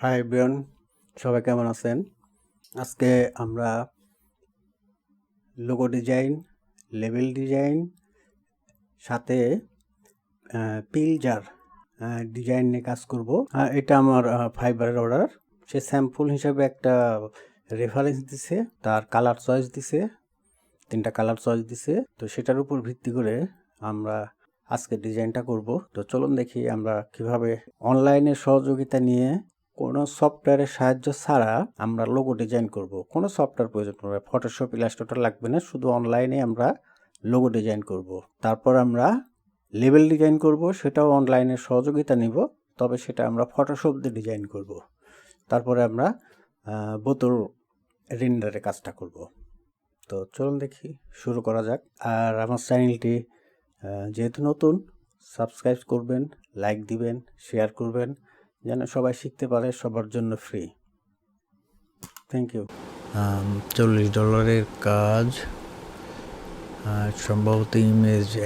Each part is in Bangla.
হাই এভরিওয়ান, সবাই কেমন আছেন? আজকে আমরা লোগো ডিজাইন, লেবেল ডিজাইন, সাথে পিল জার ডিজাইন নিয়ে কাজ করব। এটা আমার ফাইবারের অর্ডার। সে স্যাম্পল হিসাবে একটা রেফারেন্স দিছে, তার কালার চয়েস দিছে, 3টা কালার চয়েস দিছে। তো সেটার উপর ভিত্তি করে আমরা আজকে ডিজাইনটা করব। তো চলুন দেখি আমরা কিভাবে অনলাইনে সহযোগিতা নিয়ে কোনো সফটওয়্যারের সাহায্য ছাড়া আমরা লোগো ডিজাইন করব। কোনো সফটওয়্যার প্রয়োজন পড়বে, ফটোশপ, ইলাস্ট্রেটর লাগবে না, শুধু অনলাইনে আমরা লোগো ডিজাইন করব। তারপর আমরা লেবেল ডিজাইন করব, সেটাও অনলাইনের সহযোগিতা নিব, তবে সেটা আমরা ফটোশপ দিয়ে ডিজাইন করব। তারপরে আমরা বোতল রেন্ডারে কাজটা করব। তো চলুন দেখি, শুরু করা যাক। আর আমার চ্যানেলটি যেহেতু নতুন, সাবস্ক্রাইব করবেন, লাইক দিবেন, শেয়ার করবেন, যেন সবাই শিখতে পারে, সবার জন্য ফ্রি। Thank you. $40 কাজ, সম্ভবত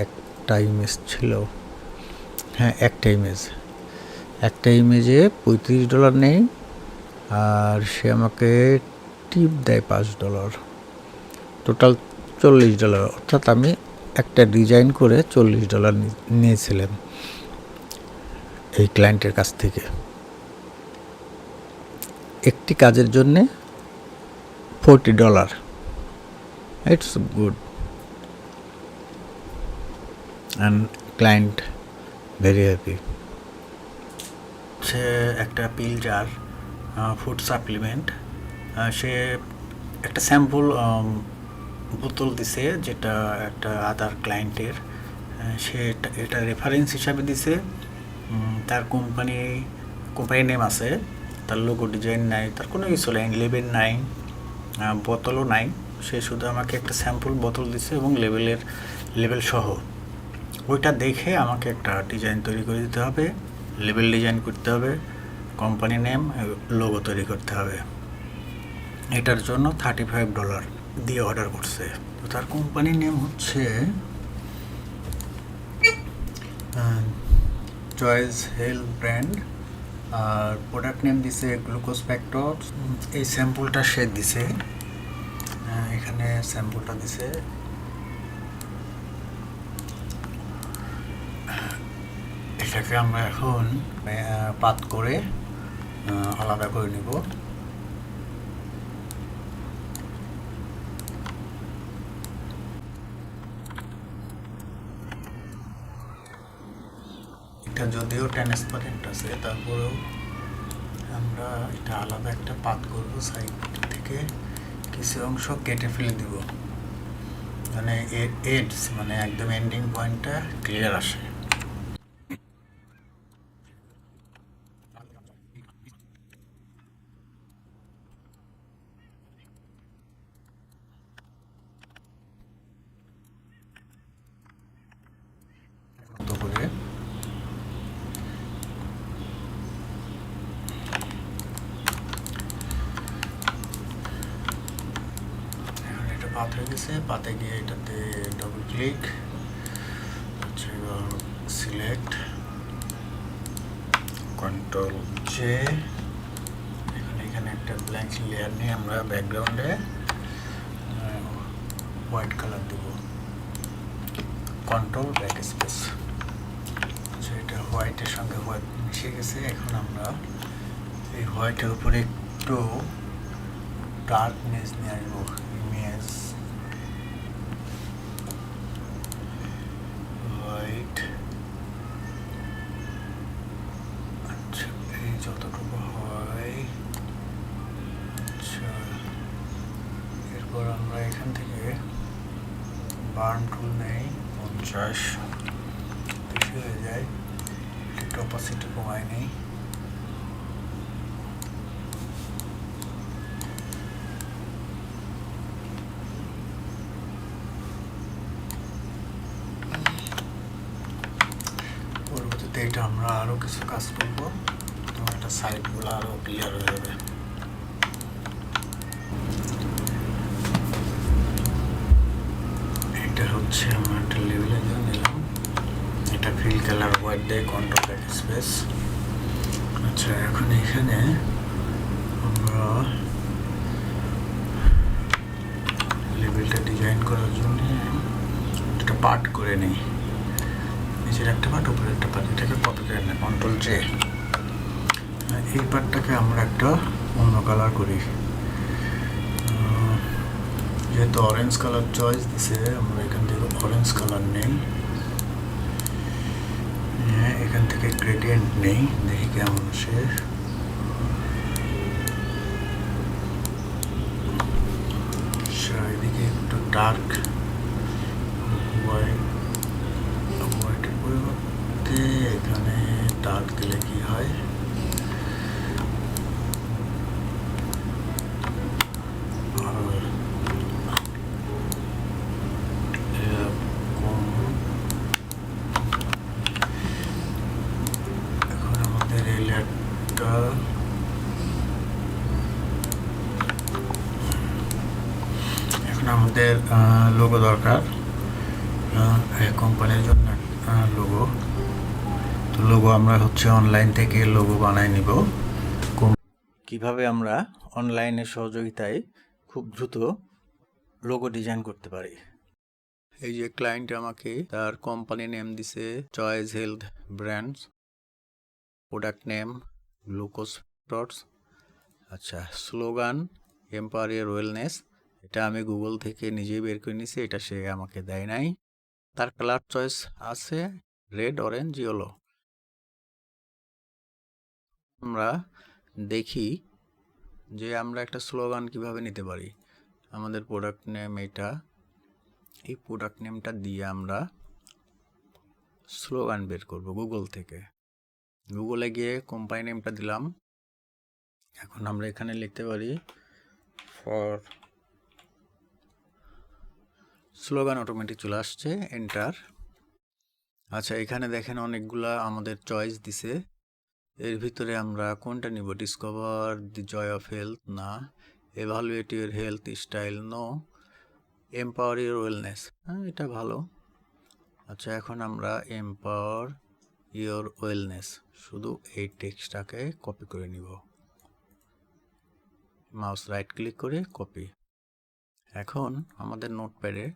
একটা ইমেজ ছিল। হ্যাঁ, একটা ইমেজে $35 নেই, আর সে আমাকে টিপ দেয় $5, টোটাল $40। অর্থাৎ আমি একটা ডিজাইন করে $40 নিয়েছিলাম এই ক্লায়েন্টের কাছ থেকে। একটি কাজের জন্যে $40, it's good, and client very happy. সে একটা পিল জার ফুড সাপ্লিমেন্ট, সে একটা স্যাম্পল বোতল দিছে, যেটা একটা আদার ক্লায়েন্টের। সে এটা রেফারেন্স হিসাবে দিছে। তার কোম্পানি নেম আছে, তার লোগো ডিজাইন নাই, তার কোনো কিছু নাই, লেবেল নাই, বোতলও নাই। সে শুধু আমাকে একটা স্যাম্পল বোতল দিছে এবং লেবেল সহ। ওইটা দেখে আমাকে একটা ডিজাইন তৈরি করে দিতে হবে, লেবেল ডিজাইন করতে হবে, কোম্পানি নেম, লোগো তৈরি করতে হবে। এটার জন্য $35 দিয়ে অর্ডার করছে। তো তার কোম্পানির নেম হচ্ছে চয়েস হেলথ ব্র্যান্ড, আর প্রোডাক্ট নেম দিছে গ্লুকোজ ফ্যাক্টর। এই স্যাম্পলটা সে দিছে, এখানে স্যাম্পলটা দিছে। এটাকে আমরা এখন পাত করে আলাদা করে নিব। এটা যদিও ট্রান্সপারেন্ট আছে, তারপরেও আমরা এটা আলাদা একটা পাত করব। সাইড থেকে কিছু অংশ কেটে ফেলে দিব, মানে এডস, মানে একদম এন্ডিং পয়েন্টটা ক্লিয়ার আসে। করে পাত হয়ে গেছে। পাতে গিয়ে এটাতে ডবল ক্লিক, হচ্ছে সিলেক্ট, কন্ট্রোল জে। এখানে একটা ব্ল্যাঙ্ক লেয়ার নিয়ে আমরা ব্যাকগ্রাউন্ডে হোয়াইট কালার দেব, কন্ট্রোল ব্যাক স্পেস। আচ্ছা, এটা হোয়াইটের সঙ্গে হোয়াইট মিশে গেছে। এখন আমরা এই হোয়াইটের উপরে একটু ডার্কনেস নিয়ে আসবো। ইমেজ হোয়াইট, আচ্ছা এই যতটুকু হয়। আচ্ছা, এরপর আমরা এখান থেকে বার্ন টুল নেই, 50 বেশি হয়ে যায়, একটু অপাসিটি কমায় নেই। পরবর্তীতে এটা আমরা আরও কিছু কাজ করব, তো এটা সাইডগুলো আরও ক্লিয়ার হয়ে যাবে। এটা হচ্ছে আমরা একটা লেভেলের জন্য নিলাম, এটা ফিল কালার হোয়াইট দিয়ে কন্ট্রোল ব্যাক স্পেস। আচ্ছা, এখন এখানে আমরা লেবেলটা ডিজাইন করার জন্য একটা পার্ট করে নিই, নিচের একটা পার্ট উপরের একটা পার্ট, এটাকে কপি করে নিই কন্ট্রোল জে। এই পার্টটাকে আমরা একটা অন্য কালার করি, যেহেতু অরেঞ্জ কালার চয়েস দিছে আমরা এখান থেকে অরেঞ্জ কালার নেই, এখান থেকে গ্রেডিয়েন্ট নেই, দেখি কেমন আসে। এদিকে একটু ডার্ক হোয়াইটের পরিবর্তে এখানে ডার্ক দিলে কি হয়, এখন আমাদের এই লেয়ারটা আমাদের লোগো দরকার, কোম্পানির জন্য লোগো। তো লোগো আমরা হচ্ছে অনলাইন থেকে লোগো বানাই নিব। কিভাবে আমরা অনলাইনের সহযোগিতায় খুব দ্রুত লোগো ডিজাইন করতে পারি। এই যে ক্লায়েন্ট আমাকে তার কোম্পানি নেম দিছে choice health brands, product name glucose prods, আচ্ছা স্লোগান এম্পাওয়ার ইওর ওয়েলনেস, এটা আমি গুগল থেকে নিজেই বের করে নিছি, এটা সে আমাকে দেয় নাই। তার কালার চয়েস আছে রেড, অরেঞ্জ, ইয়েলো। আমরা দেখি যে আমরা একটা স্লোগান কিভাবে নিতে পারি। আমাদের প্রোডাক্ট নেম এটা, এই প্রোডাক্ট নেমটা দিয়ে আমরা স্লোগান বের করব গুগল থেকে। গুগলে গিয়ে কোম্পানি নেমটা দিলাম, এখন আমরা এখানে লিখতে পারি ফর স্লোগান, অটোমেটিক চলে আসছে, এন্টার। আচ্ছা এখানে দেখেন অনেকগুলা আমাদের চয়েস দিছে, এর ভিতরে আমরা কোনটা নিব, discover the joy of health না, evaluate your health style no, empower your wellness, হ্যাঁ এটা ভালো। আচ্ছা এখন আমরা এম্পাওয়ার ইউর ওয়েলনেস, শুধু এই টেক্সটটাকে কপি করে নিব, মাউস রাইট ক্লিক করে কপি। এখন আমাদের নোটপ্যাডে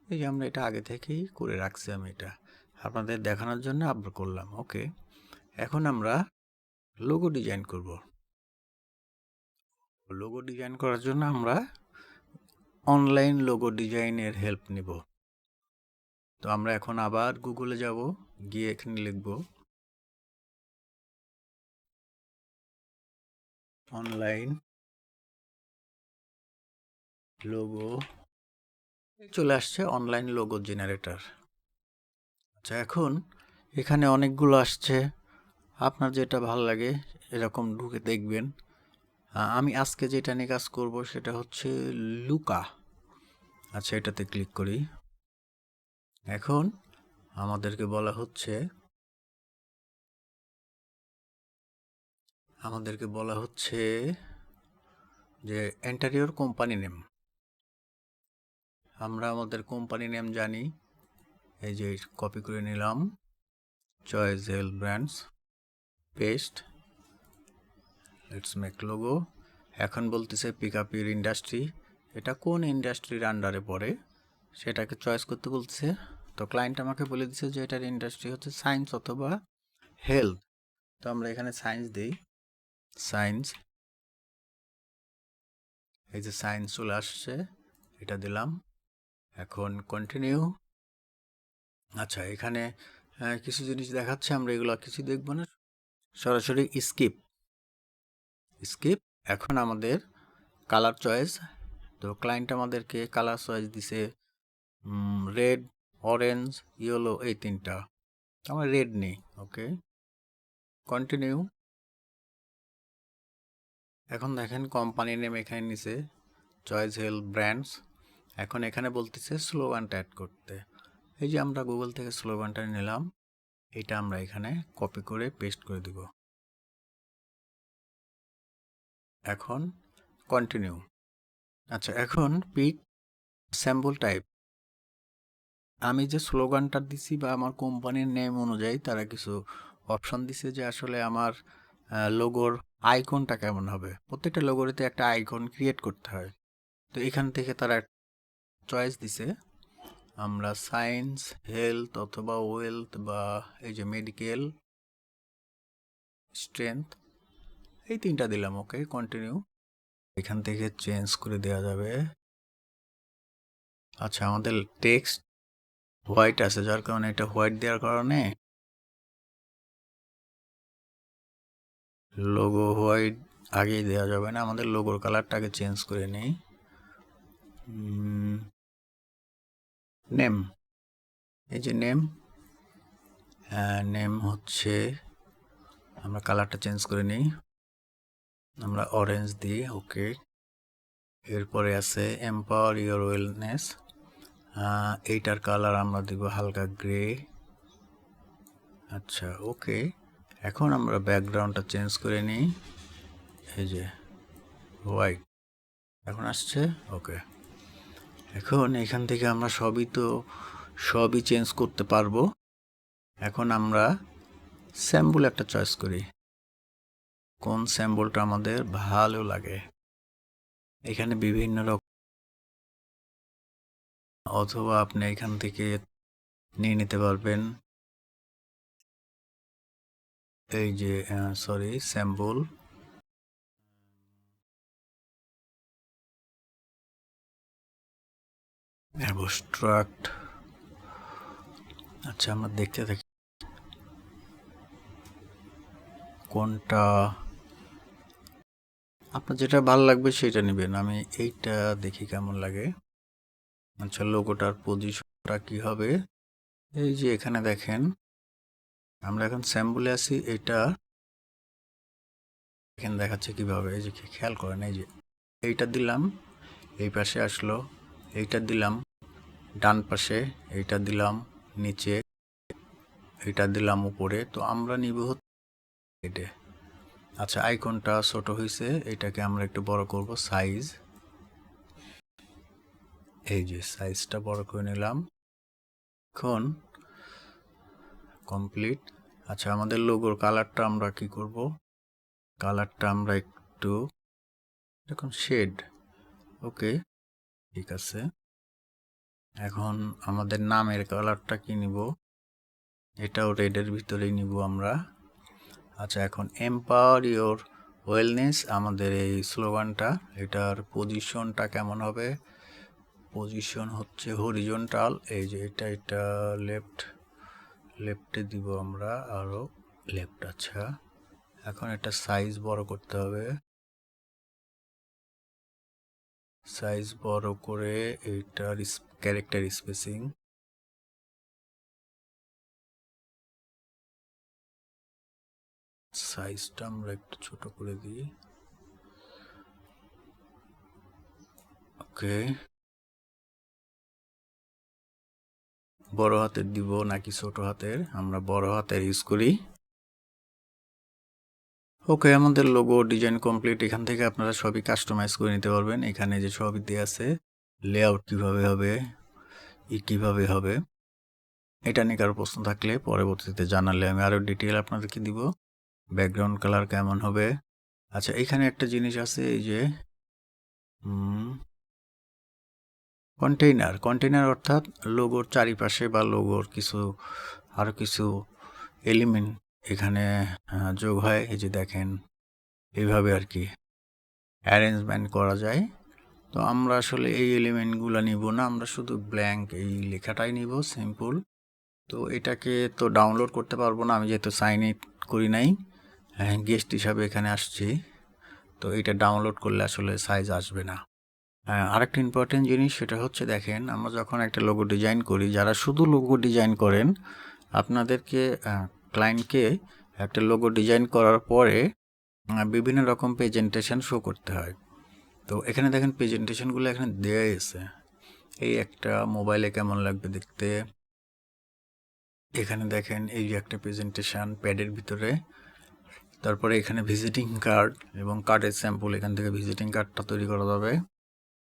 এই যে আমরা এটা আগে থেকেই করে রাখছি, আমি এটা আপনাদের দেখানোর জন্য আপলোড করলাম। ওকে, এখন আমরা লোগো ডিজাইন করব। লোগো ডিজাইন করার জন্য আমরা অনলাইন লোগো ডিজাইনের হেল্প নিব। তো আমরা এখন আবার গুগলে যাব, গিয়ে এখানে লিখব অনলাইন লোগো, চলে আসছে অনলাইন লোগো জেনারেটর। আচ্ছা এখন এখানে অনেকগুলো আসছে, আপনার যেটা ভালো লাগে এরকম ঢুকে দেখবেন। আমি আজকে যেটা নিয়ে কাজ করব সেটা হচ্ছে লুকা। আচ্ছা এটাতে ক্লিক করি। এখন আমাদেরকে বলা হচ্ছে যে এন্টার ইওর কোম্পানি নেম। আমরা আমাদের কোম্পানি নেম জানি, এই যে কপি করে নিলাম, choice health brands, paste, let's make logo. এখন বলতেছে পিক আপ ইউর ইন্ডাস্ট্রি, এটা কোন ইন্ডাস্ট্রির আন্ডারে পড়ে সেটাকে চয়েস করতে বলতেছে। তো ক্লায়েন্ট আমাকে বলে দিচ্ছে যে এটার ইন্ডাস্ট্রি হচ্ছে সায়েন্স অথবা হেলথ, তো আমরা এখানে সায়েন্স দিই, সায়েন্স, এই যে সায়েন্স চলে আসছে, এটা দিলাম। এখন কন্টিনিউ। আচ্ছা এখানে কিছু জিনিস দেখাচ্ছে, আমরা এগুলো কিছু দেখব না, সরাসরি স্কিপ। এখন আমাদের কালার চয়েস, তো ক্লায়েন্ট আমাদেরকে কালার চয়েস দিছে রেড, অরেঞ্জ, ইয়েলো, এই তিনটা, আমরা রেড নেই। ওকে, কন্টিনিউ। এখন দেখেন কোম্পানি নেম এখানে নিচে চয়েস হেলথ ব্র্যান্ডস। এখন এখানে বলতেছে স্লোগানটা অ্যাড করতে, এই যে আমরা গুগল থেকে স্লোগানটা নিলাম, এটা আমরা এখানে কপি করে পেস্ট করে দিব। এখন কন্টিনিউ। আচ্ছা এখন পিক স্যাম্পল টাইপ, আমি যে স্লোগানটা দিছি বা আমার কোম্পানির নেম অনুযায়ী তারা কিছু অপশন দিছে যে আসলে আমার লোগোর আইকনটা কেমন হবে। প্রত্যেকটা লোগোতে একটা আইকন ক্রিয়েট করতে হয়। তো এখান থেকে তারা চয়েস দিছে, আমরা সায়েন্স, হেলথ অথবা ওয়েলথ বা এই যে মেডিকেল, স্ট্রেংথ, এই 3টা দিলাম। ওকে, কন্টিনিউ। এখান থেকে চেঞ্জ করে দেওয়া যাবে। আচ্ছা, আমাদের টেক্সট হোয়াইট আছে, যার কারণে এটা হোয়াইট দেওয়ার কারণে লোগো হোয়াইট আগেই দেওয়া যাবে না, আমাদের লোগোর কালারটাকে চেঞ্জ করে নেই। নেম, এই যে নেম হচ্ছে, আমরা কালারটা চেঞ্জ করে নিই, আমরা অরেঞ্জ দিই। ওকে, এরপরে আছে এম্পাওয়ার ইওর ওয়েলনেস, এইটার কালার আমরা দিব হালকা গ্রে। আচ্ছা, ওকে, এখন আমরা ব্যাকগ্রাউন্ডটা চেঞ্জ করে নিই, এই যে হোয়াইট এখন আসছে। ওকে, এখন এখান থেকে আমরা সবই চেঞ্জ করতে পারবো। এখন আমরা স্যাম্বল একটা চয়েস করি, কোন স্যাম্বলটা আমাদের ভালো লাগে। এখানে বিভিন্ন রকম, অথবা আপনি এখান থেকে নিয়ে নিতে পারবেন। এই যে স্যাম্বল, অ্যাবস্ট্রাক্ট। আচ্ছা, আমরা দেখতে থাকি কোনটা আপনার যেটা ভালো লাগবে সেটা নেবেন। আমি এইটা দেখি কেমন লাগে। আচ্ছা, লোগোটার পজিশনটা কি হবে, এই যে এখানে দেখেন, আমরা এখন স্যাম্বলে আছি। এটা এখানে দেখাচ্ছে কিভাবে, এই যে খেয়াল করেন, এই যে এইটা দিলাম, এই পাশে আসলো, এইটা দিলাম ডান পাশে, এইটা দিলাম নিচে, এইটা দিলাম উপরে। তো আমরা নিব এটা। আচ্ছা, আইকনটা ছোট হয়েছে, এটাকে আমরা একটু বড় করব, সাইজ, এই যে সাইজটা বড় করে নিলাম। এখন কমপ্লিট। আচ্ছা, আমাদের লোগোর কালারটা আমরা কি করব, কালারটা আমরা একটু এখন শেড। ওকে, ঠিক আছে। এখন আমাদের নামের কালারটা কি নিব, এটাও রেডের ভিতরেই নিব আমরা। আচ্ছা, এখন এম্পাওয়ার ইওর ওয়েলনেস, আমাদের এই স্লোগানটা, এটার পজিশনটা কেমন হবে, পজিশন হচ্ছে হরিজন্টাল, এই যে এটা লেফটে দিব আমরা, আরও লেফট। আচ্ছা, এখন এটা সাইজ বড় করতে হবে, সাইজ বড় করে এইটার ক্যারেক্টার স্পেসিং, সাইজটা আমরা একটু ছোট করে দিই। ওকে, বড় হাতের দিব নাকি ছোট হাতের, আমরা বড় হাতের ইউজ করি। ওকে, আমাদের লোগো ডিজাইন কমপ্লিট। এখান থেকে আপনারা সবই কাস্টমাইজ করে নিতে পারবেন। এখানে যে সবই দেওয়া আছে, লেআউট কিভাবে হবে, কিভাবে হবে, এটা নিয়ে কারো প্রশ্ন থাকলে পরবর্তীতে জানালে আমি আরও ডিটেল আপনাদেরকে দিব। ব্যাকগ্রাউন্ড কালার কেমন হবে। আচ্ছা, এখানে একটা জিনিস আছে, এই যে কন্টেইনার অর্থাৎ লোগোর চারিপাশে বা লোগোর আরও কিছু এলিমেন্ট এখানে যোগ হয়। এই যে দেখেন, এইভাবে আর কি অ্যারেঞ্জমেন্ট করা যায়। তো আমরা আসলে এই এলিমেন্টগুলো নিব না, আমরা শুধু ব্ল্যাঙ্ক এই লেখাটাই নিব, সিম্পল। তো এটাকে তো ডাউনলোড করতে পারবো না, আমি যেহেতু সাইন ইন করি নাই, গেস্ট হিসাবে এখানে আসছি। তো এটা ডাউনলোড করলে আসলে সাইজ আসবে না। আরেকটা ইম্পর্টেন্ট জিনিস, সেটা হচ্ছে দেখেন, আমরা যখন একটা লোগো ডিজাইন করি, যারা শুধু লোগো ডিজাইন করেন, আপনাদেরকে ক্লায়েন্টকে একটা লোগো ডিজাইন করার পরে বিভিন্ন রকম প্রেজেন্টেশন শো করতে হয়। তো এখানে দেখেন প্রেজেন্টেশনগুলো এখানে দেওয়া আছে। এই একটা মোবাইলে কেমন লাগবে দেখতে, এখানে দেখেন এই যে একটা প্রেজেন্টেশন প্যাডের ভিতরে। তারপরে এখানে ভিজিটিং কার্ড এবং কার্ডের স্যাম্পল, এখান থেকে ভিজিটিং কার্ডটা তৈরি করা যাবে।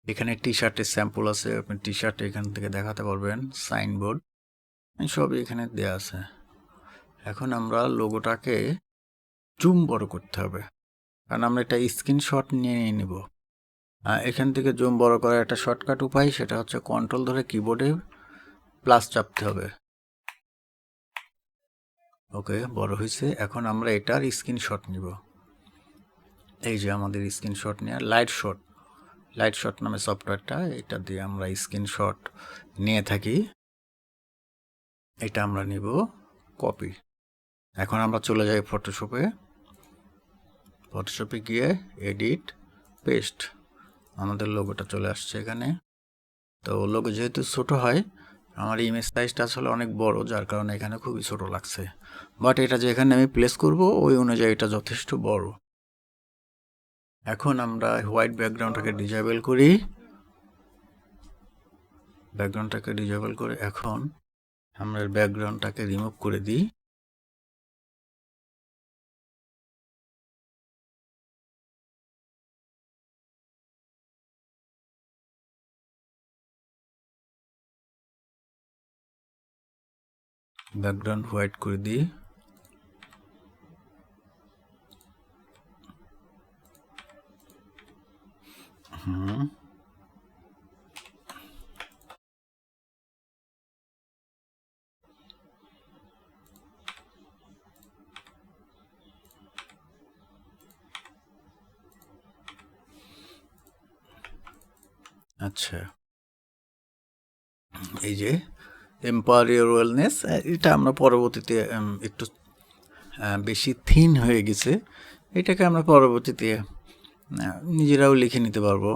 এখানে টি শার্টের স্যাম্পল আছে, আপনি টি শার্ট এখান থেকে দেখাতে পারবেন, সাইনবোর্ড সবই এখানে দেওয়া আছে। এখন আমরা লোগোটাকে জুম বড় করতে হবে, কারণ আমরা একটা স্ক্রিনশট নিয়ে নিব। এখান থেকে জুম বড় করার একটা শর্টকাট উপায়, সেটা হচ্ছে কন্ট্রোল ধরে কিবোর্ডে প্লাস চাপতে হবে। ওকে, বড় হয়েছে। এখন আমরা এটার স্ক্রিনশট নিব। এই যে আমাদের স্ক্রিনশট নেওয়ার লাইট শট নামে সফটওয়্যারটা, এটা দিয়ে আমরা স্ক্রিনশট নিয়ে থাকি। এটা আমরা নিব কপি। এখন আমরা চলে যাই ফটোশপে গিয়ে এডিট, পেস্ট। আমাদের লোগোটা চলে আসছে এখানে। তো লোগো যেহেতু ছোট হয়, আমার ইমেজ সাইজটা আসলে অনেক বড়, যার কারণে এখানে খুবই ছোট লাগছে। বাট এটা যে এখানে আমি প্লেস করব, ওই অনুযায়ী এটা যথেষ্ট বড়। এখন আমরা হোয়াইট ব্যাকগ্রাউন্ডটাকে ডিসেবল করি। এখন আমরা ব্যাকগ্রাউন্ডটাকে রিমুভ করে দিই। ব্যাকগ্রাউন্ড হোয়াইট করে দিই। আচ্ছা, এই যে এম্পাওয়ার ইওর ওয়েলনেস, এটা আমরা পরবর্তীতে একটু বেশি থিন হয়ে গেছে, এটাকে আমরা পরবর্তীতে নিজেরাও লিখে নিতে পারবো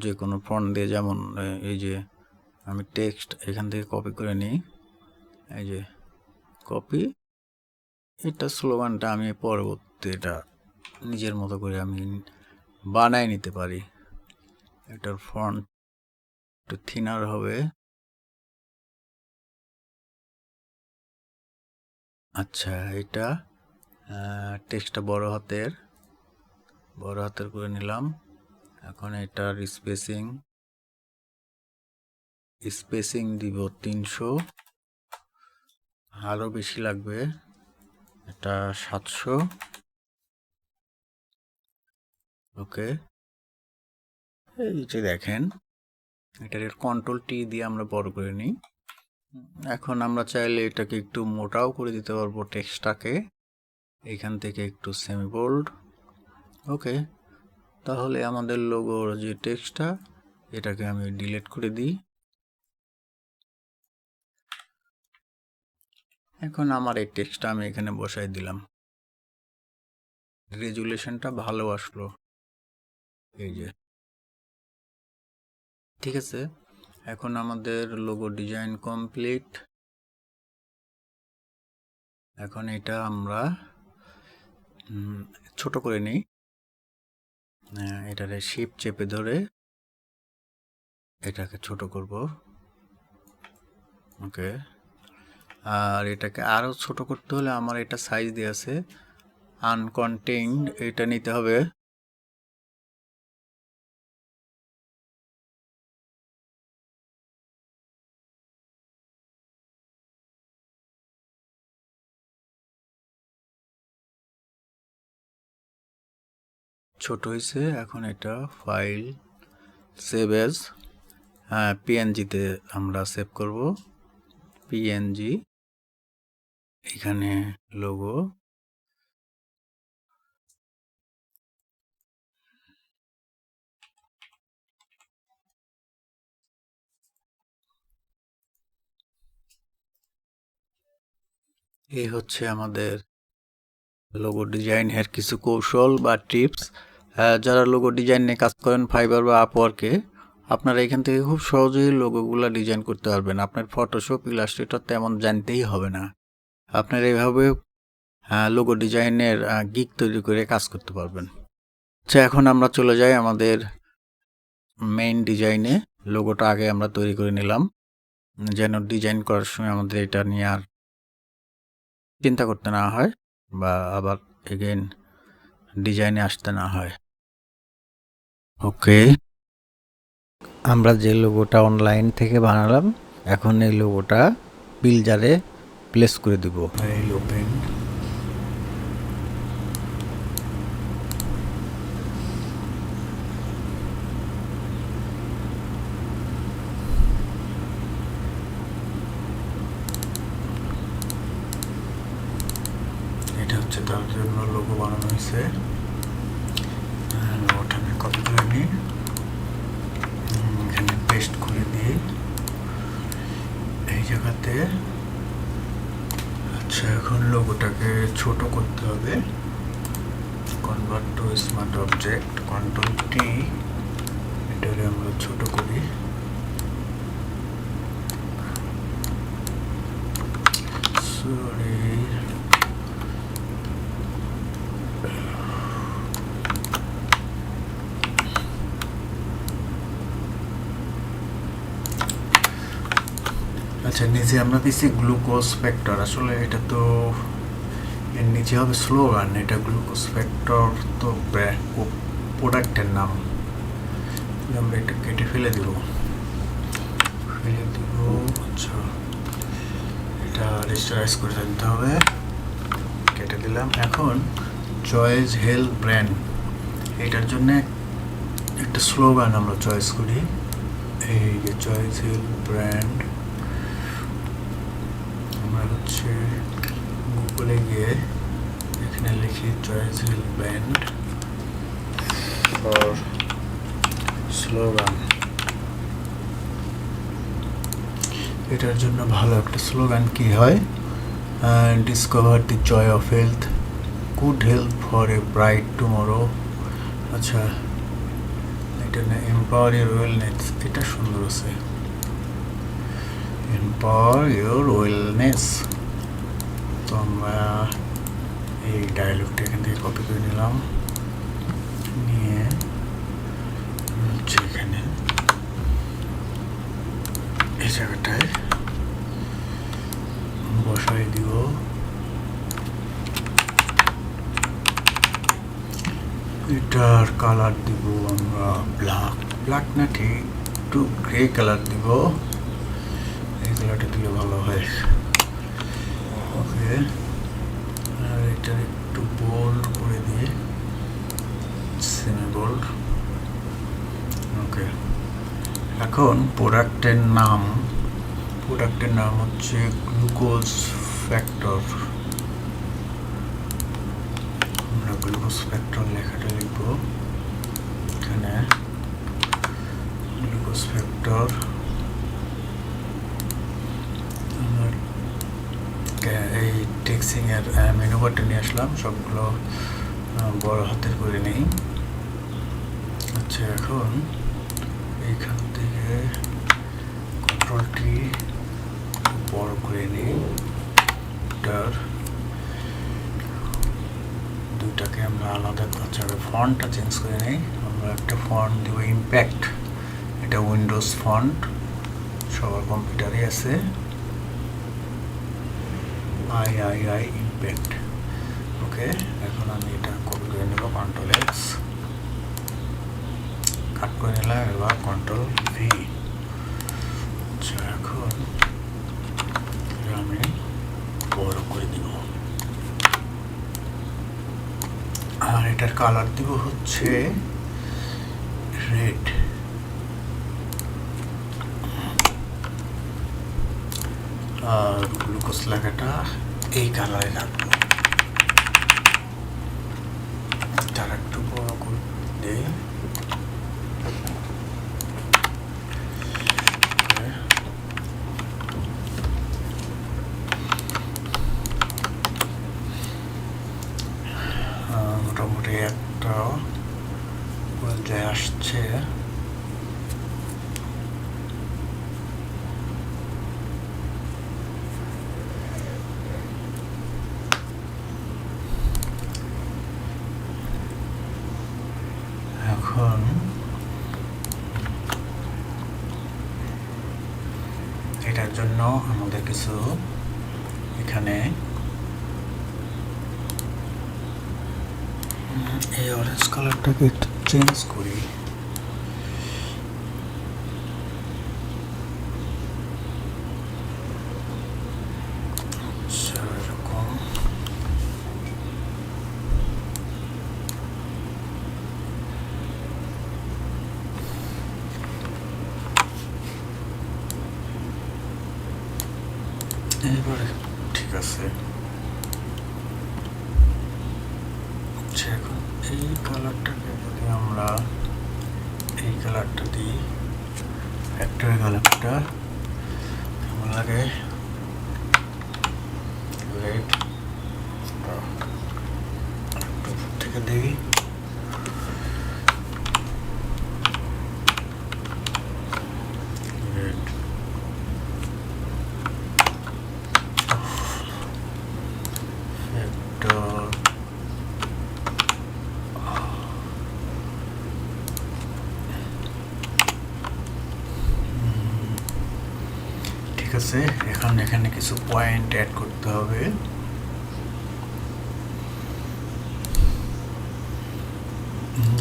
যে কোনো ফন্ট দিয়ে। যেমন এই যে আমি টেক্সট এখান থেকে কপি করে নিই, এই যে কপি। এটা স্লোগানটা আমি পরবর্তী এটা নিজের মতো করে আমি বানায় নিতে পারি। এটার ফন্ট একটু থিনার হবে। আচ্ছা, এটা টেক্সটটা বড় হাতের করে নিলাম। এখন এটার স্পেসিং দিব 300, আরও বেশি লাগবে, এটা 700। ওকে, এই যে দেখেন, এটার কন্ট্রোল টি দিয়ে আমরা বড় করে নিই। এখন আমরা চাইলে এটাকে একটু মোটাও করে দিতে পারবো টেক্সটটাকে, এখান থেকে একটু সেমি বোল্ড। ওকে, তাহলে আমাদের লোগোর যে টেক্সটটা, এটাকে আমি ডিলিট করে দিই। এখন আমার এই টেক্সটটা আমি এখানে বসাই দিলাম, রেজুলেশনটা ভালো আসলো। এই যে ঠিক আছে, এখন আমাদের লোগো ডিজাইন কমপ্লিট। এখন এটা আমরা ছোট করে নিই। এটারে শিফট চেপে ধরে এটাকে ছোট করব। ওকে, আর এটাকে আরও ছোট করতে হলে আমার এটা সাইজ দিয়ে আছে আনকন্টেইনড, এটা নিতে হবে। ছোট হয়েছে। এখন এটা ফাইল সেভ এজ, পিএনজিতে আমরা সেভ করব। পিএনজি, এখানে লোগো, এই হচ্ছে আমাদের লোগো ডিজাইনের কিছু কৌশল বা টিপস। যারা লোগো ডিজাইন নিয়ে কাজ করেন ফাইবার বা আপওয়ার্কে, আপনারা এখান থেকে খুব সহজেই লোগোগুলো ডিজাইন করতে পারবেন। আপনার ফটোশপ, ইলাস্ট্রেটর তেমন জানতেই হবে না। আপনারা এইভাবে লোগো ডিজাইনের গিগ তৈরি করে কাজ করতে পারবেন। আচ্ছা, এখন আমরা চলে যাই আমাদের মেইন ডিজাইনে। লোগোটা আগে আমরা তৈরি করে নিলাম, যেন ডিজাইন করার সময় আমাদের এটা নিয়ে আর চিন্তা করতে না হয়, বা আবার এগেইন ডিজাইনে আসতে না হয়। ওকে, আমরা যে লোগোটা অনলাইন থেকে বানালাম, এখন এই লোগোটা বিলজারে প্লেস করে দিব। ফাইল ওপেন, আছে। ওটা আমি কপি করে নিই, এখানে পেস্ট করে দিই এই জায়গাতে। আচ্ছা, এখন লোগোটাকে ছোট করতে হবে। Convert to smart object, control T, এটাকে আমরা ছোট করি। সরি, আচ্ছা, নিচে আমরা দিচ্ছি গ্লুকোজ ফ্যাক্টর। আসলে এটা তো এর নিচে হবে স্লোগান, এটা গ্লুকোজ ফ্যাক্টর তো প্রোডাক্টের নাম। আমরা এটা কেটে ফেলে দিব। আচ্ছা, এটা রেজিস্টারাইজ করে দিতে হবে, কেটে দিলাম। এখন চয়েস হেলথ ব্র্যান্ড, এটার জন্য একটা স্লোগান আমরা চয়েস করি। এই যে চয়েস হেলথ ব্র্যান্ড, আমরা হচ্ছে গুগলে গিয়ে এখানে লিখি choice health brand for slogan. এটার জন্য ভালো একটা স্লোগান কি হয়, discover the joy of health, good health for a bright tomorrow. আচ্ছা, এটা না এম্পাওয়ার ইউর ওয়েলনেস, এটা সুন্দর আছে, এম্পাওয়ার ইউর ওয়েলনেস। তো আমরা এই ডায়লগটা এখান থেকে কপি করে নিলাম, নিয়ে হচ্ছে এখানে এই জায়গাটায় বসাই দিব। এটার কালার দিব আমরা ব্ল্যাক না, ঠিক একটু গ্রে কালার দিব। এই কালারটা দিলে ভালো হয়। ওকে, আর এটা একটু বোল্ড করে দিয়ে, সেমি বোল্ড। ওকে, এখন প্রোডাক্টের নাম হচ্ছে গ্লুকোজ ফ্যাক্টর। আমরা গ্লুকোজ ফ্যাক্টর লেখাটা লিখব এখানে, গ্লুকোজ ফ্যাক্টর। এই টেক্সিং এর মেনু বারটা নিয়ে আসলাম, সবগুলো বড় হাতের করে নেই। আচ্ছা, এখন এইখান থেকে কন্ট্রোল টি বড় করে নিই। এটার দুইটাকে আমরা আলাদা, আচ্ছা ফন্টটা চেঞ্জ করে নিই। আমরা একটা ফন্ট দিব ইম্প্যাক্ট, এটা উইন্ডোজ ফন্ট, সবার কম্পিউটারে আছে, আই ইম্প্যাক্ট। ওকে, এখন আমি এটা কপি করে নেব, কন্ট্রোল এক্স, কাট করে নিলাম, এবার কন্ট্রোল ভি। আচ্ছা, এখন আমি বড় করে দিব, আর এটার কালার দিব হচ্ছে রেড। আর গ্লুকোজ লেখাটা এই কালারে রাখবো। তার একটু বড় করে দিই। মোটামুটি একটা পর্যায়ে আসছে। এখন এটার জন্য আমাদের কিছু এখানে এই অরেঞ্জ কালারটাকে একটু চেঞ্জ করি। এরকম এবারে ঠিক আছে। এখন এই কালারটাকে যদি আমরা এই কালারটা দিই, ফ্যাক্টরি কালারটা কেমন লাগে, রেড থেকে দিই। রেড ফ্যাক্টর ঠিক আছে। এখন এখানে কিছু পয়েন্ট অ্যাড করতে হবে।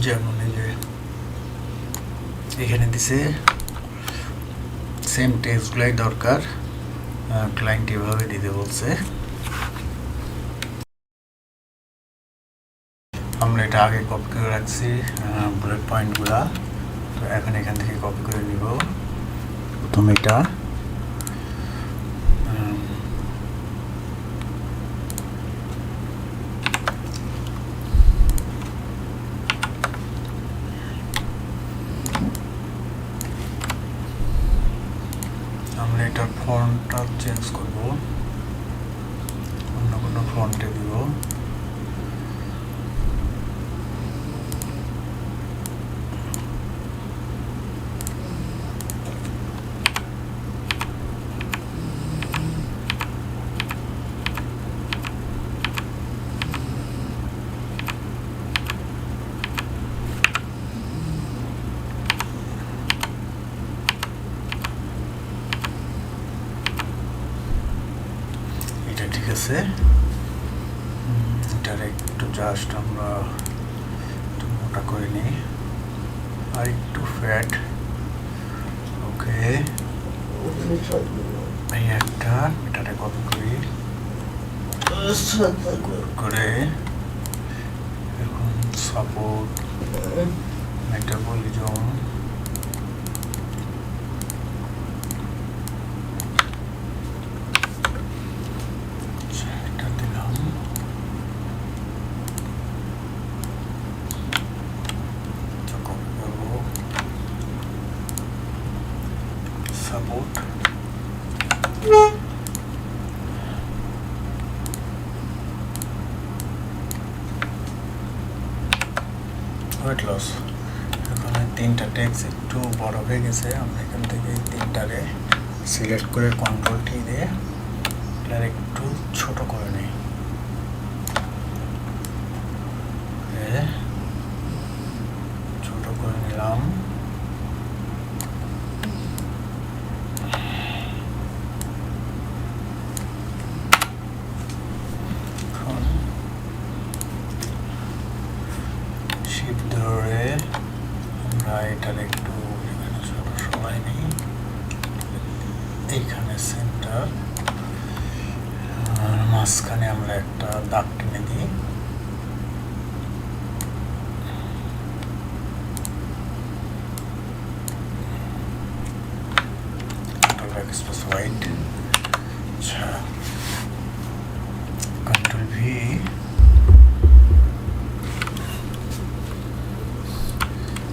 যেমন এই যে এখানে দিছে সেম টেক্সটগুলাই দরকার, ক্লায়েন্ট এভাবে দিতে বলছে। আমরা এটা আগে কপি করে রাখছি বুলেট পয়েন্টগুলা, তো এখন এখান থেকে কপি করে নিব। প্রথম এটা আমরা এটার ফন্টটা চেঞ্জ করব, অন্য কোনো ফন্টে দিব। এটা ঠিক আছে। এটার একটু জাস্ট আমরা একটু মোটা করে নিই, আর একটু ফ্যাট। ওকে, এই একটা এটাতে কপি করি করে এখন সাপোর্ট মেটাবলিজম এটা দিলাম। Support weight loss. এখানে তিনটা টেক্সট একটু বড় হয়ে গেছে, আমরা এখান থেকে তিনটারে সিলেক্ট করে কন্ট্রোল টি দিয়ে এটার একটু ছোট করে নিই। ছোট করে নিলাম। শিফট ধরে আমরা এটার একটু এখানে ছোট সবাই নেই, এইখানে সেন্টার, মাঝখানে আমরা একটা দাগ টেনে দিই। এক্সপ্রেস হোয়াইট, আচ্ছা কন্ট্রোল ভি,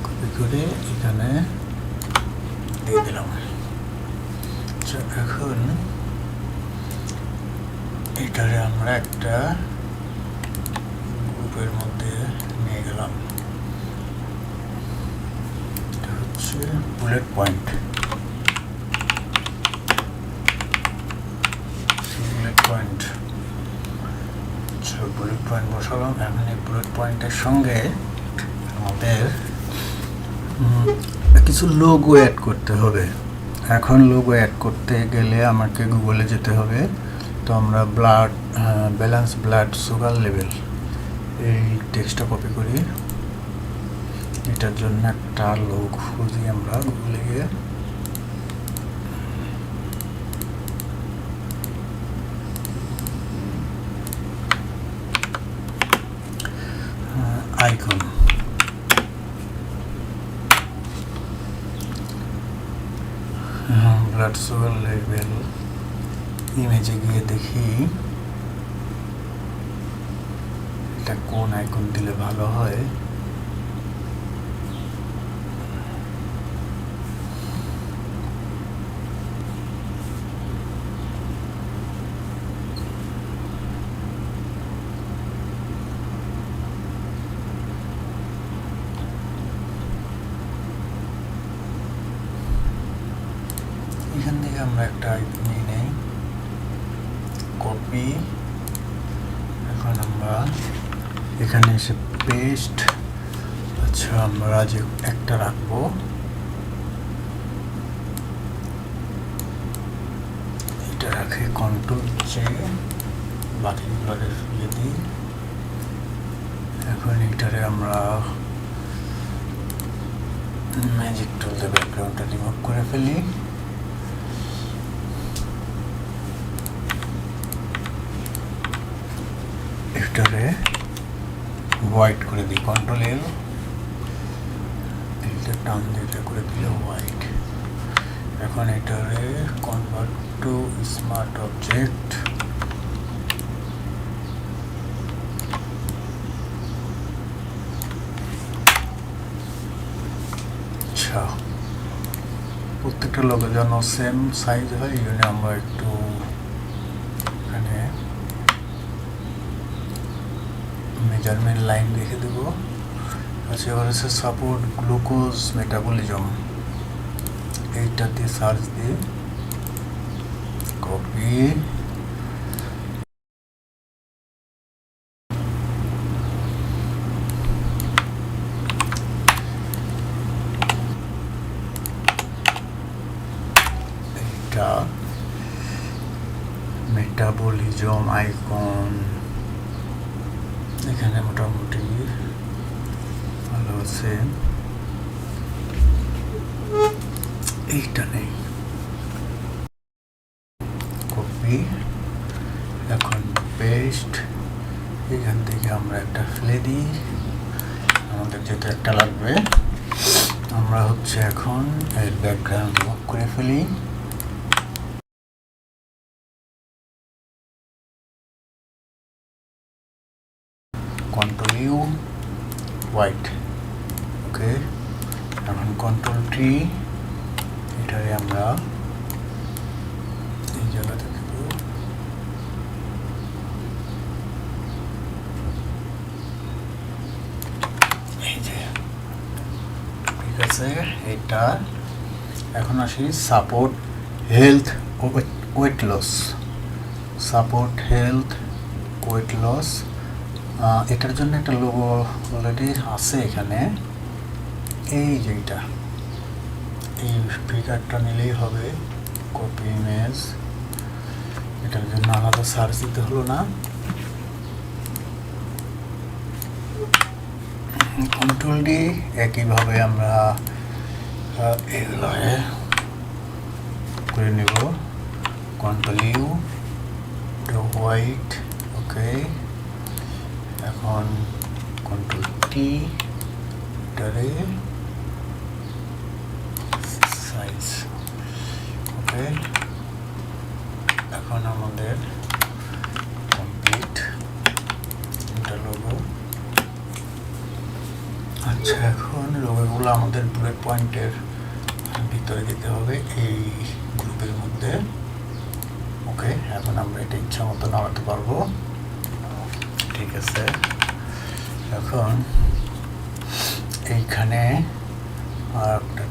কপি করে এখানে দিয়ে দিলাম। আচ্ছা এখন এটারে আমরা একটা গ্রুপের মধ্যে নিয়ে গেলাম। এটা হচ্ছে bullet point. Point, bullet point বসালাম। এখন এই বুলেট পয়েন্টের সঙ্গে আমাদের কিছু লোগো অ্যাড করতে হবে। এখন লোগো অ্যাড করতে গেলে আমাকে গুগলে যেতে হবে। তো আমরা ব্যালেন্স ব্লাড সুগার লেভেল এই টেক্সটটা কপি করি। এটার জন্য একটা লোগো খুঁজি আমরা গুগলে গিয়ে। আইকন, ব্লাড সুগার লেভেল, ইমেজে গিয়ে দেখি এটা কোন আইকন দিলে ভালো হয়? এখান থেকে আমরা একটা আইকন নিয়ে নেই, কপি। এখন আমরা এখানে এসে পেস্ট। আচ্ছা, আমরা যে একটা রাখবো, এটা রাখে কন্ট্রোল চে, বাকিগুলো ফিরিয়ে দিই। এখন এটারে আমরা ম্যাজিক টুল দিয়ে ব্যাকগ্রাউন্ডটা রিমুভ করে ফেলি। এটারে হোয়াইট করে দিই, কন্ট্রোল এল, এটা টান দিয়ে করে দিলে হোয়াইট। এখন এটারে কনভার্ট টু স্মার্ট অবজেক্ট, আচ্ছা প্রত্যেকটা লোকের যেন সেম সাইজ হয়, এই জন্য আমরা একটু এখানে মেজারমেন্ট লাইন রেখে দেবো। আচ্ছা, এবার হচ্ছে সাপোর্ট গ্লুকোজ মেটাবলিজম, এইটা দিয়ে সার্চ দিয়ে কপি, এইটা মেটাবলিজম আইকন এখানে মোটামুটি ভালো আছে। এইটা নেই, কপি, এখন পেস্ট। এখান থেকে আমরা একটা ফেলে দিই, আমাদের যেহেতু একটা লাগবে। আমরা হচ্ছে এখন এর ব্যাকগ্রাউন্ড রিমুভ করে ফেলি। কন্ট্রোল ইউ, হোয়াইট, ওকে। এখন কন্ট্রোল টি, এটারে আমরা এই জায়গাতে দেব, এই যে, ঠিক আছে। এটা এখন আসি support health weight loss, support health weight loss. এটার জন্য একটা লোগো অলরেডি আছে এখানে, এই যেটা, এই ফিগারটা নিলেই হবে। কপি ইমেজ, এটার জন্য আলাদা সার্চ দিতে হলো না। কন্ট্রোল ডি, একইভাবে আমরা এগুলো করে নেব। কন্ট্রোল ইউ, হোয়াইট, ওকে। এখন কন্ট্রোল টি, এটারে সাইজ, ওকে। এখন আমাদের কমপ্লিট এটা লোগো। আচ্ছা, এখন লোগোগুলো আমাদের বুলেট পয়েন্টের ভিতরে দিতে হবে, এই গ্রুপের মধ্যে, ওকে। এখন আমরা এটা ইচ্ছা মতো নামাতে পারবো, ঠিক আছে। এখন এইখানে আর একটা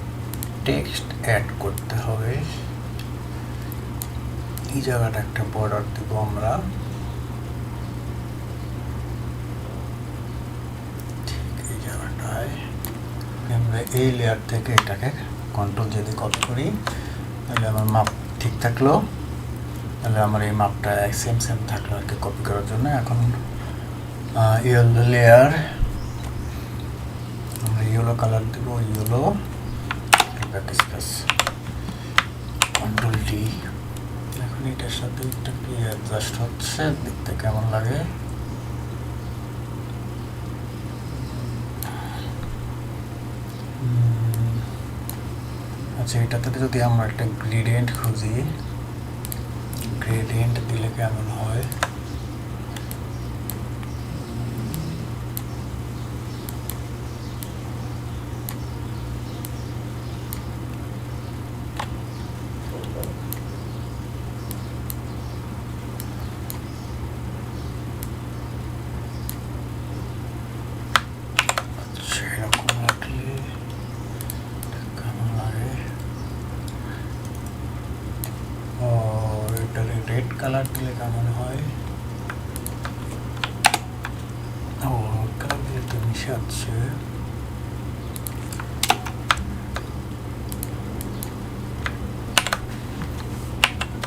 টেক্সট অ্যাড করতে হবে, এই জায়গাটা একটা বর্ডার দেবো আমরা, ঠিক এই জায়গাটায়। আমরা এই লেয়ার থেকে এটাকে কন্ট্রোল যদি কপি করি, তাহলে আমার মাপ ঠিক থাকলো, তাহলে আমার এই মাপটা সেম থাকলো আর কি কপি করার জন্য। এখন ইয়েলো লেয়ার, আমরা ইয়েলো কালার দেবো, ইয়েলো, ব্যাকস্পেস, কন্ট্রোল ডি। এখন এটার সাথে একটা কি অ্যাডজাস্ট হচ্ছে, দেখতে কেমন লাগে। আচ্ছা, এটাতে যদি আমরা একটা গ্রেডিয়েন্ট খুঁজি, গ্রেডিয়েন্ট দিলে কেমন হয়? এরকম রাখলে কেমন লাগে? ও, এটাকে রেড কালার দিলে কেমন হয়? ও, কালার দিলে তো মিশে যাচ্ছে।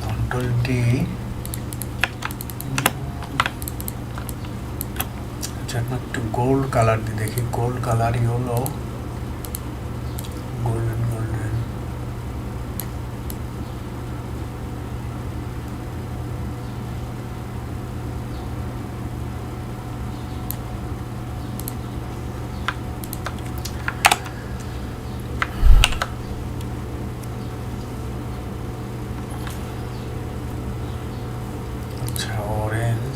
Control D. আচ্ছা, একটু গোল্ড কালার দিয়ে দেখি। গোল্ড কালারই হলো গোল্ডেন গোল্ডেন। আচ্ছা, অরেঞ্জ।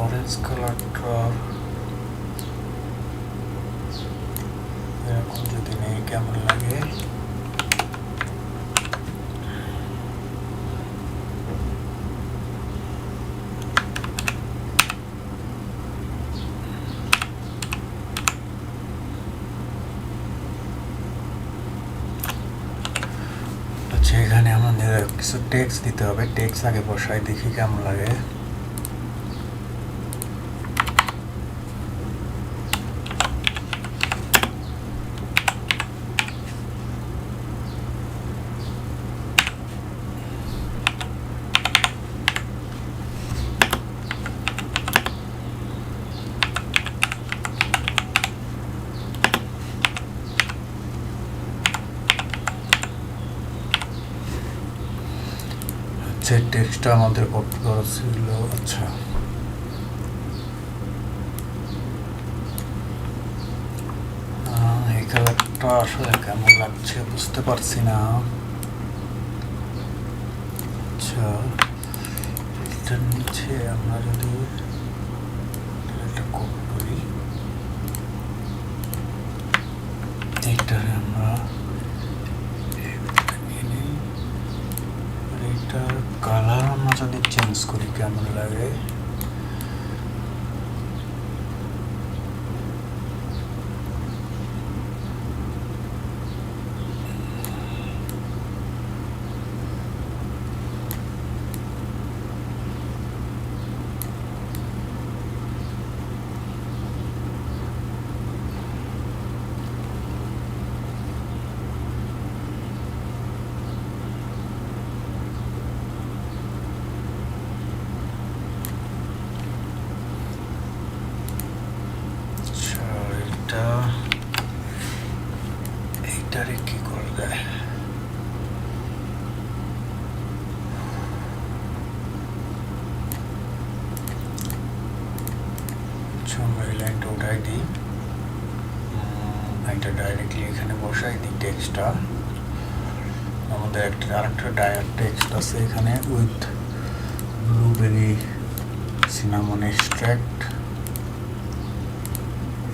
অরেঞ্জ কালারটা এরকম যদি নেই কেমন লাগে? আচ্ছা, এখানে আমাদের কিছু টেক্সট দিতে হবে। টেক্সট আগে বসাই, দেখি কেমন লাগে। যে টেক্সটটা আমাদের কপি করা ছিল। আচ্ছা, এই কালারটা আসলে কেমন লাগছে বুঝতে পারছি না। আচ্ছা, এটার নিচে আমরা যদি এটা কপি করি, এইটারে আমরা এইটার কালার আমরা যদি চেঞ্জ করি কেমন লাগে? এইটারে কি করবে? আমরা এই লাইনটা উঠাই দিই, এটা ডাইরেক্টলি এখানে বসাই দিই। টেক্সটটা আমাদের আরেকটা টেক্সট আছে এখানে, উইথ ব্লুবেরি সিনামন এক্সট্রাক্ট।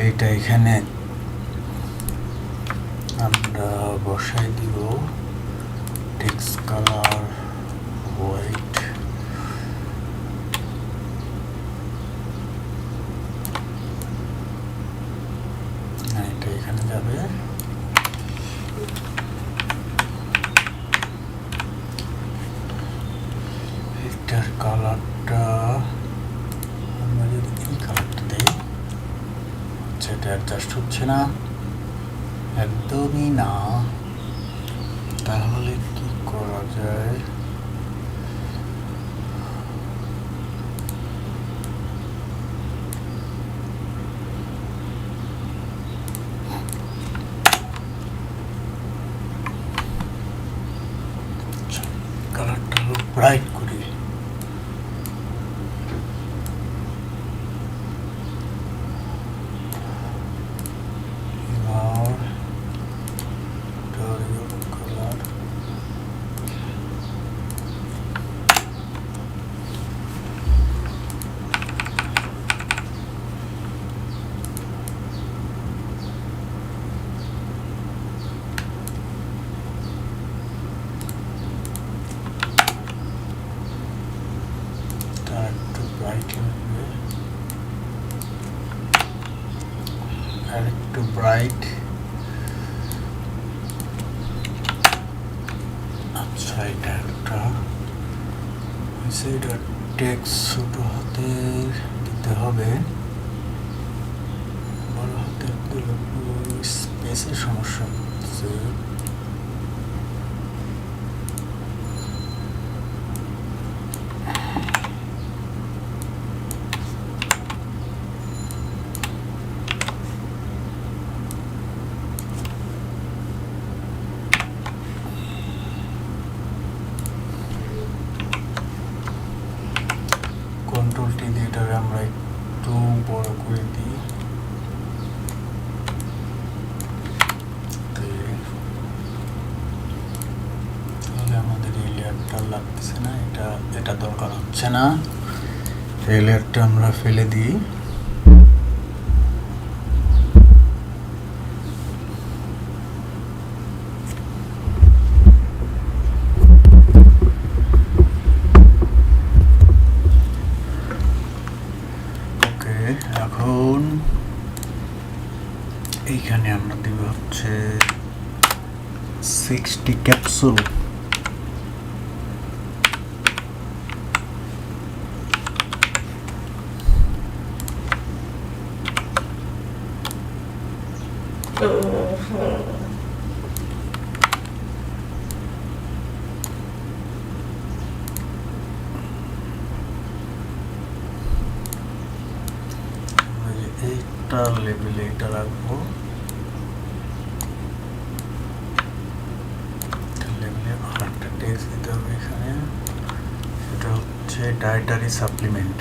এইটা এখানে আমরা বসাই দিব। Text colour white. এটা এখানে যাবে। এটার কালারটা আমরা যদি এই কালারটা দিই, সেটা অ্যাডজাস্ট হচ্ছে না, একদমই না। তাহলে কি করা যায়? কালারটা ব্রাইট করি। আর একটু ব্রাইট। আচ্ছা, এটা একটা এটা টেক্সট ছোট হাতের দিতে হবে, বড় হাতের দিলে স্পেসের সমস্যা হচ্ছে। কন্ট্রোল টি দিয়ে এটাকে আমরা একটু বড় করে দিই। তাহলে আমাদের এই লেয়ারটা লাগতেছে না, এটা দরকার হচ্ছে না, এই লেয়ারটা আমরা ফেলে দিই। এখন এইখানে আমরা দিব হচ্ছে 60 ক্যাপসুল। এইটা লেভেলে এটা রাখবো, লেভেলে আরেকটা টেক্সট দিতে হবে এখানে, সেটা হচ্ছে ডায়েটারি সাপ্লিমেন্ট।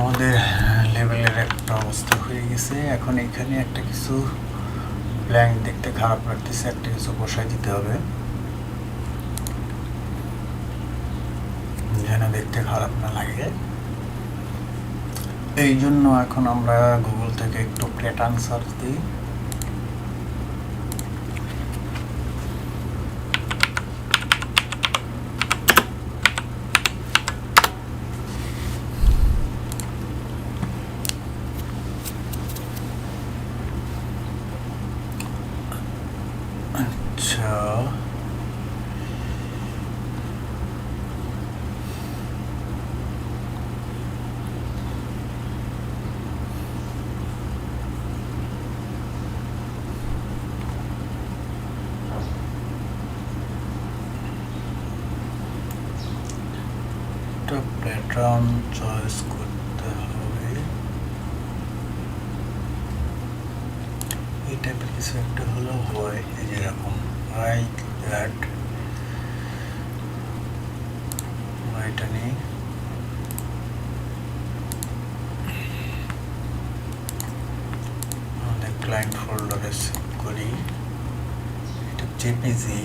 আমাদের লেভেলের একটা অবস্থা হয়ে গেছে। এখন এখানে একটা কিছু ব্ল্যাঙ্ক দেখতে খারাপ লাগতেছে, একটা কিছু বসাই দিতে হবে যেন দেখতে খারাপ না লাগে। এই জন্য এখন আমরা গুগল থেকে একটু প্যাটার্ন সার্চ দিই। আচ্ছা, একটা প্যাটার্ন চয়েস করতে হবে। এই টাইপের কিছু একটা হলো হয়, এই যেরকম লাইক দ্যাট। এটা নেই, আমাদের ক্লায়েন্ট ফোল্ডারে সেভ করি। এটা জেপিজি।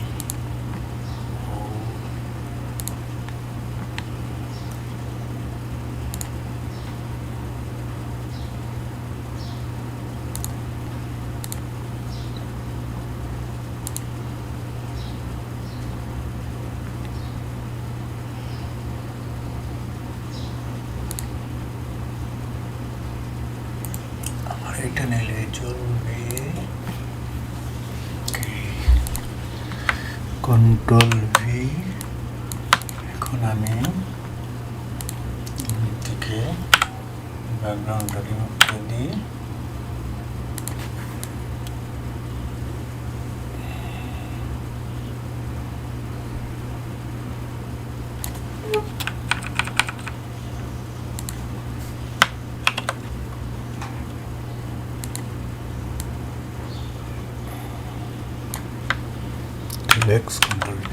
Control V. এখন আমি থেকে ব্যাকগ্রাউন্ডটা রিমুভ করে দিই। X Control V,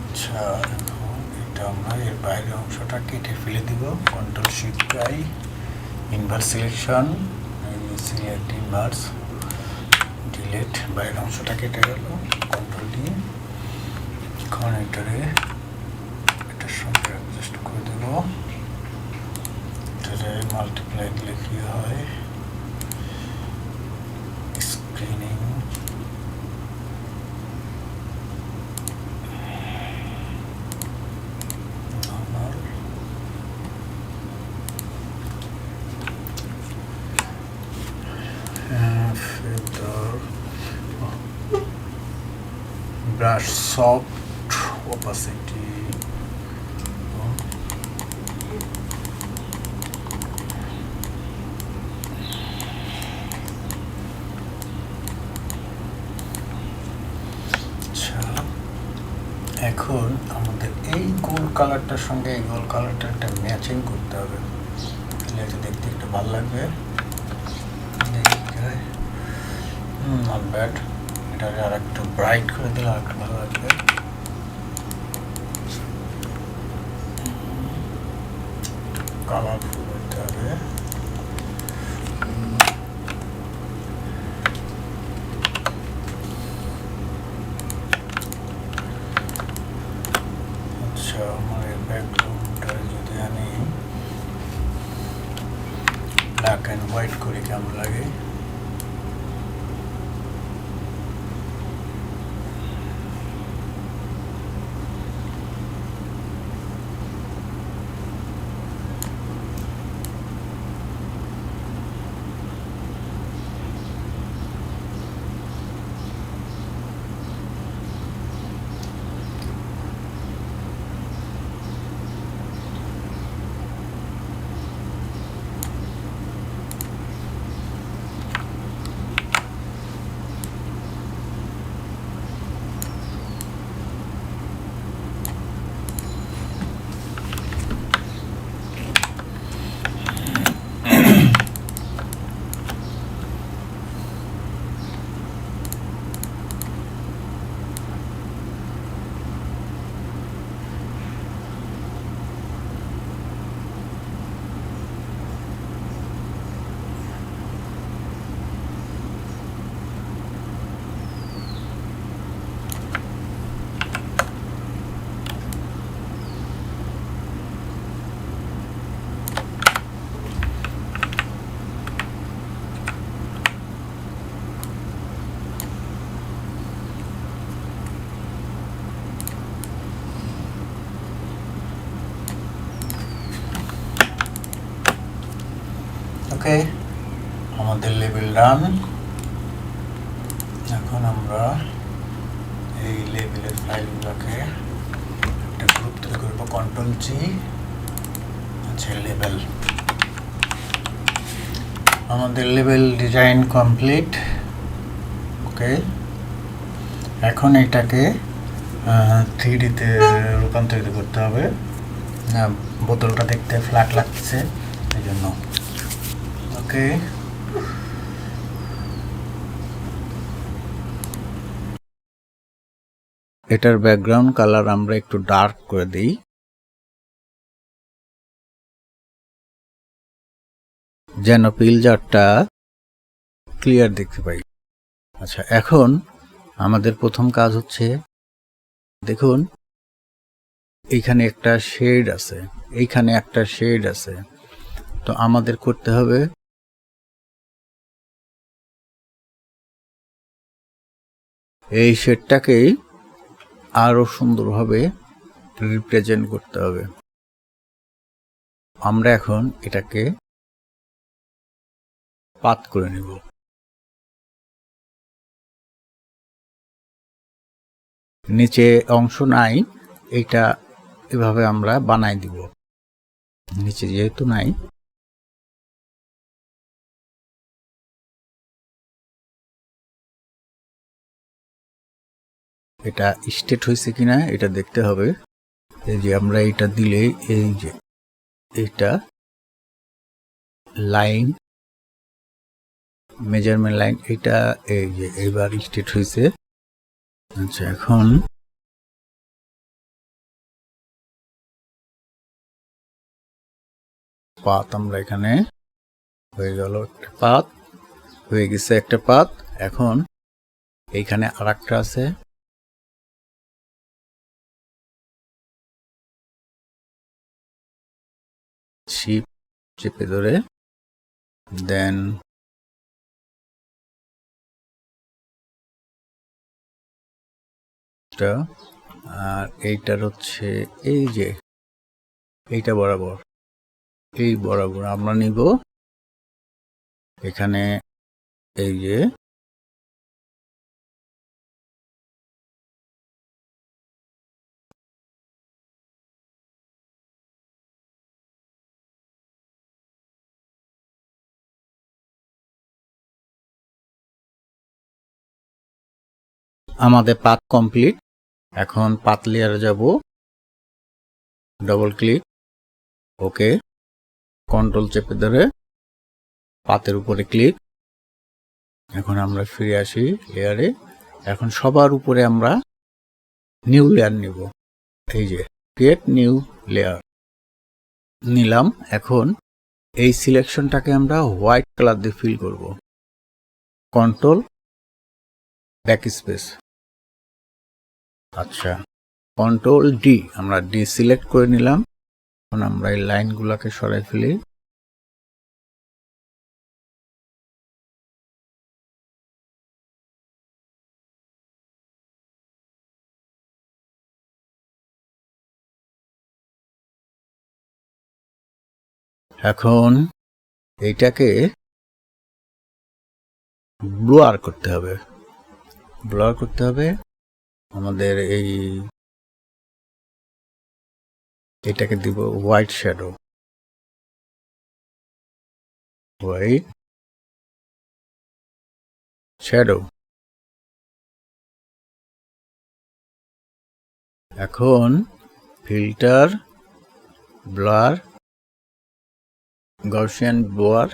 আচ্ছা এখন এটা আমরা এর বাইরের অংশটা কেটে ফেলে দিব। Control shift I, inverse selection, select inverse, delete, বাইরের অংশটা কেটে গেল। Control D. এখন এটার সঙ্গে অ্যাডজাস্ট করে দেব। এটারে মাল্টিপ্লাই দিলে কি হয়, স্ক্রিনিং, brush soft opacity, আচ্ছা এখন আমাদের এই গোল কালারটার সঙ্গে এই গোল কালারটা একটা ম্যাচিং করতে হবে, তাহলে এটা দেখতে একটু ভালো লাগবে। নট ব্যাড, এটাকে আর একটু ব্রাইট করে দিলে আর একটু ভালো লাগবে। কালারফুল হতে হবে। আচ্ছা আমার এই ব্যাকগ্রাউন্ডটা যদি আমি ব্ল্যাক অ্যান্ড হোয়াইট করি কেমন লাগে? ওকে, আমাদের লেভেল রান। এখন আমরা এই লেভেলের ফাইলগুলোকে একটা গ্রুপ তৈরি করবো, Ctrl+G। আচ্ছা, লেভেল, আমাদের লেভেল ডিজাইন কমপ্লিট। ওকে, এখন এটাকে 3Dতে রূপান্তরিত করতে হবে। বোতলটা দেখতে ফ্ল্যাট লাগছে এই জন্য। ওকে, এটার ব্যাকগ্রাউন্ড কালার আমরা একটু ডার্ক করে দিই, যেন পিল জারটা ক্লিয়ার দেখতে পাই। আচ্ছা, এখন আমাদের প্রথম কাজ হচ্ছে, দেখুন এইখানে একটা শেড আছে, এইখানে একটা শেড আছে। তো আমাদের করতে হবে এই শেডটাকেই আরো সুন্দরভাবে রিপ্রেজেন্ট করতে হবে। আমরা এখন এটাকে পাত করে নেব। নিচে অংশ নাই, এটা এভাবে আমরা বানাই দিব। নিচে যেহেতু নাই, এটা স্টেট হয়েছে কিনা এটা দেখতে হবে। এই যে আমরা এটা দিলে, এই যে এটা লাইন, মেজারমেন্ট লাইন, এটা এই যে এবার স্টেট হয়েছে। আচ্ছা, এখন পাত আমরা এখানে হয়ে গেল, একটা পাত হয়ে গেছে, একটা পাত। এখন এইখানে আরেকটা আছে, শিপ চেপে ধরে, দেন আর এইটার হচ্ছে এই যে এইটা বরাবর, এই বরাবর আমরা নিব এখানে। এই যে আমাদের পাত কমপ্লিট। এখন পাত লেয়ারে যাব, ডবল ক্লিক, ওকে, কন্ট্রোল চেপে ধরে পাতের উপরে ক্লিক। এখন আমরা ফিরে আসি লেয়ারে। এখন সবার উপরে আমরা নিউ লেয়ার নিব, এই যে ক্রিয়েট নিউ লেয়ার নিলাম। এখন এই সিলেকশনটাকে আমরা হোয়াইট কালার দিয়ে ফিল করব। কন্ট্রোল ব্যাক স্পেস, আচ্ছা, Ctrl+D, আমরা ডি সিলেক্ট করে নিলাম। এখন আমরা এই লাইনগুলোকে সরাই ফেলি। এখন এইটাকে ব্লার করতে হবে, ব্লার করতে হবে। আমাদের এটাকে দিব হোয়াইট শ্যাডো, হোয়াইট শ্যাডো। এখন ফিল্টার, ব্লার, গaussian ব্লার,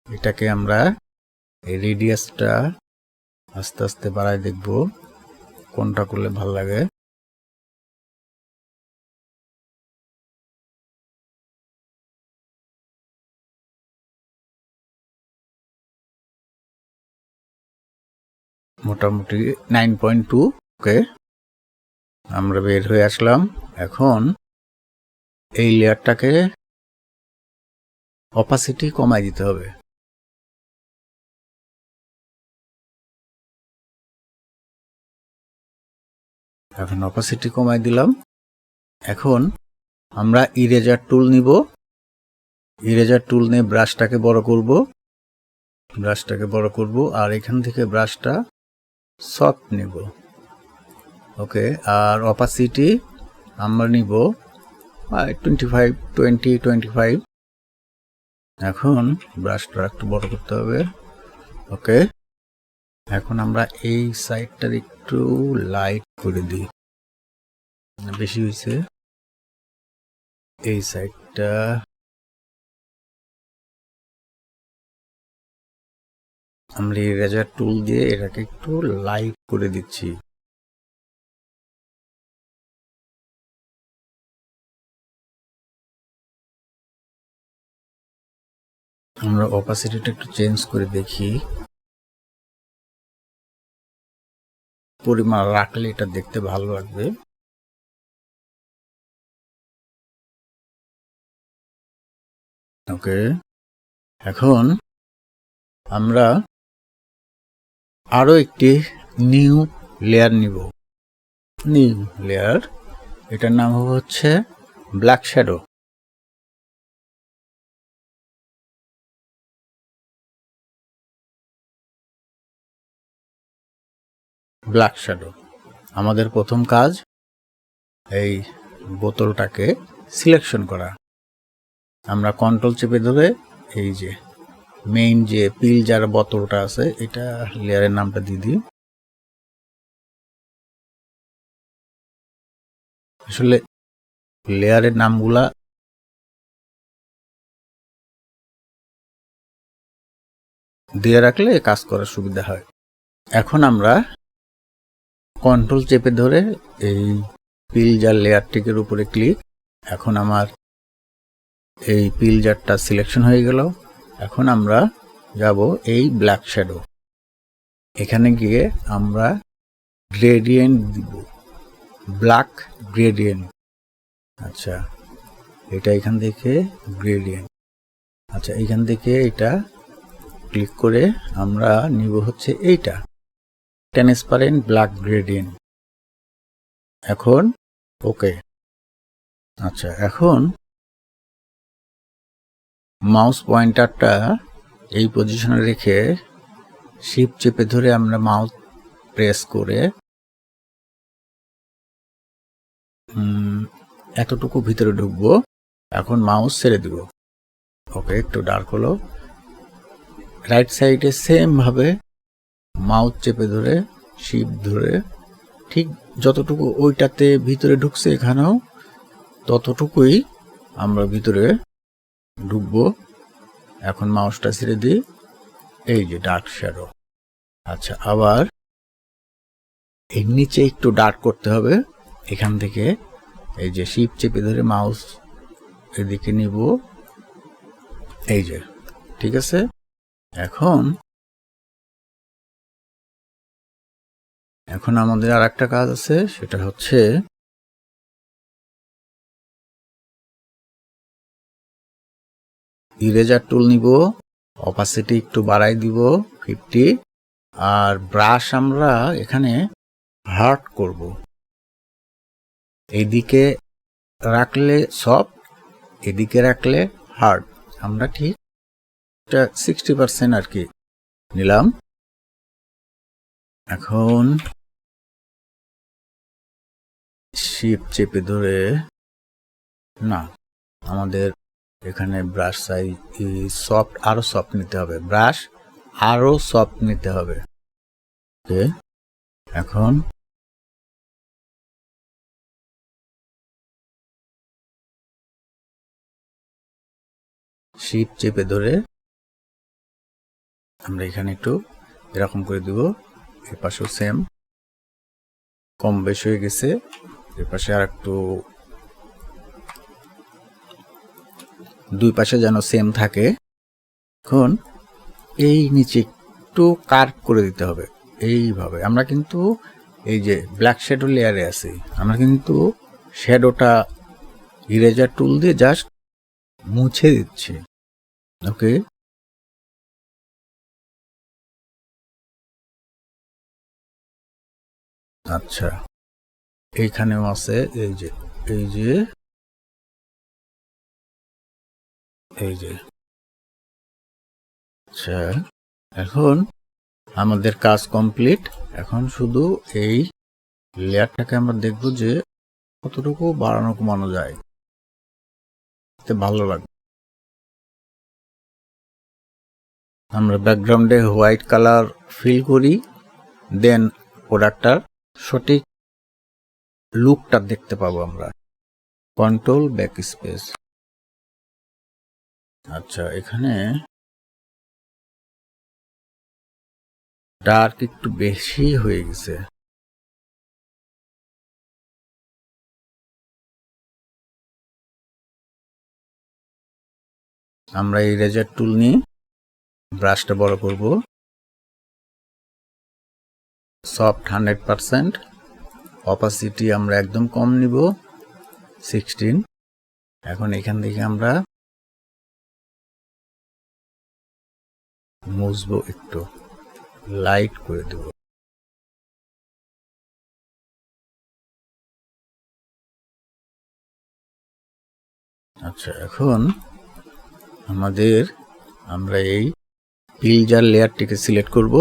এটাকে আমরা এই রেডিয়াসটা আস্তে আস্তে বাড়াই দেখব কোনটা করলে ভালো লাগে। মোটামুটি 9.2। ওকে, আমরা বের হয়ে আসলাম। এখন এই লেয়ারটাকে অপাসিটি কমাই দিতে হবে। এখন অপাসিটি কমাই দিলাম। এখন আমরা ইরেজার টুল নিব, ইরেজার টুল নিয়ে ব্রাশটাকে বড় করব, আর এখান থেকে ব্রাশটা সফট নিব। ওকে, আর অপাসিটি আমরা নিব 25। এখন ব্রাশটা একটু বড় করতে হবে। ওকে, এখন আমরা এই সাইডটা একটু লাইট করে দিই, বেশি হয়েছে। এই সাইডটা আমরা ইরেজার টুল দিয়ে এটাকে একটু লাইট করে দিচ্ছি। আমরা অপাসিটিটা একটু চেঞ্জ করে দেখি, পরিমাণ রাখলে এটা দেখতে ভালো লাগবে। ওকে, এখন আমরা আরো একটি নিউ লেয়ার নিব। নিউ লেয়ার, এটার নাম হচ্ছে ব্ল্যাক শ্যাডো। ব্ল্যাক শ্যাডো, আমাদের প্রথম কাজ এই বোতলটাকে সিলেকশন করা। আমরা কন্ট্রোল চেপে ধরে এই যে মেইন যে পিল যার বোতলটা আছে এটা লেয়ারের নামটা দিয়ে দিই। আসলে লেয়ারের নামগুলা দিয়ে রাখলে কাজ করার সুবিধা হয়। এখন আমরা কন্ট্রোল চেপে ধরে এই পিল জার লেয়ারটিকের উপরে ক্লিক। এখন আমার এই পিল জারটা সিলেকশন হয়ে গেল। এখন আমরা যাব এই ব্ল্যাক শ্যাডো, এখানে গিয়ে আমরা গ্রেডিয়েন্ট দিব, ব্ল্যাক গ্রেডিয়েন্ট। আচ্ছা, এটা এখান থেকে গ্রেডিয়েন্ট। আচ্ছা, এখান থেকে এটা ক্লিক করে আমরা নিব হচ্ছে এইটা ট্রান্সপারেন্ট ব্ল্যাক গ্রেডিয়েন্ট। এখন ওকে। আচ্ছা, এখন মাউস পয়েন্টারটা এই পজিশনে রেখে শিফট চেপে ধরে আমরা মাউস প্রেস করে এতটুকু ভিতরে ঢুকবো। এখন মাউস ছেড়ে দিব। ওকে, একটু ডার্ক হলো। রাইট সাইডে সেম ভাবে মাউস চেপে ধরে শিফট ধরে ঠিক যতটুকু ওইটাতে ভিতরে ঢুকছে এখানেও ততটুকুই আমরা ভিতরে ঢুকবো। এখন মাউসটা ছেড়ে দিই, এই যে ডার্ক শ্যাডো। আচ্ছা, আবার এর নিচে একটু ডার্ক করতে হবে। এখান থেকে এই যে শিফট চেপে ধরে মাউস এদিকে নিব, এই যে ঠিক আছে। এখন আমাদের আর একটা কাজ আছে, সেটা হচ্ছে ইরেজার টুল নিব, অপাসিটি একটু বাড়াই দিব 50, আর ব্রাশ আমরা এখানে হার্ড করব। এইদিকে রাখলে সফট, এদিকে রাখলে হার্ড। আমরা ঠিক 60% আর কি নিলাম। এখন শিফট চেপে ধরে না, আমাদের এখানে ব্রাশ সাইজ সফট, আরো সফট নিতে হবে, ব্রাশ আরো সফট নিতে হবে। ওকে, এখন শিফট চেপে ধরে আমরা এখানে একটু এরকম করে দিব। এর পাশেও সেম, কম বেশি হয়ে গেছে। এর পাশে আর একটু, দুই পাশে যেন সেম থাকে। এখন এই নিচে একটু কার্ভ করে দিতে হবে এইভাবে। আমরা কিন্তু এই যে ব্ল্যাক শ্যাডো লেয়ারে আছি, আমরা কিন্তু শ্যাডোটা ইরেজার টুল দিয়ে জাস্ট মুছে দিচ্ছি। ওকে, আচ্ছা, এইখানেও আছে, এই যে এই যে এই যে। আচ্ছা, এখন আমাদের কাজ কমপ্লিট। এখন শুধু এই লেয়ারটাকে আমরা দেখব যে কতটুকু বাড়ানো কমানো যায়, এতে ভালো লাগবে। আমরা ব্যাকগ্রাউন্ডে হোয়াইট কালার ফিল করি, দেন প্রোডাক্টটার সঠিক লুকটা দেখতে পাবো আমরা। Control back space. আচ্ছা, এখানে ডার্ক একটু বেশি হয়ে গেছে। আমরা ইরেজার টুল নিয়ে ব্রাশটা বড় করব। সফট 100%, অপাসিটি আমরা একদম কম নিব 16। এখন এখান থেকে আমরা মুছবো, একটু লাইট করে দেব। আচ্ছা, এখন আমরা এই পিলজার লেয়ারটিকে সিলেক্ট করব,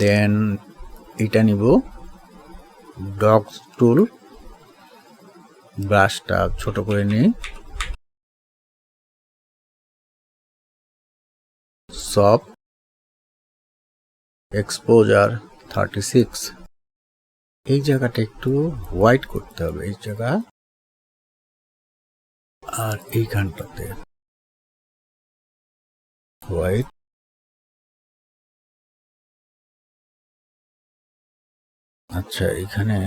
দেন এটা নিব ডগ টুল, ব্রাশটা ছোট করে নিই, সফট এক্সপোজার 36। এই জায়গাটা একটু হোয়াইট করতে হবে, এই জায়গা আর এইখানটাতে হোয়াইট। আচ্ছা, এখানে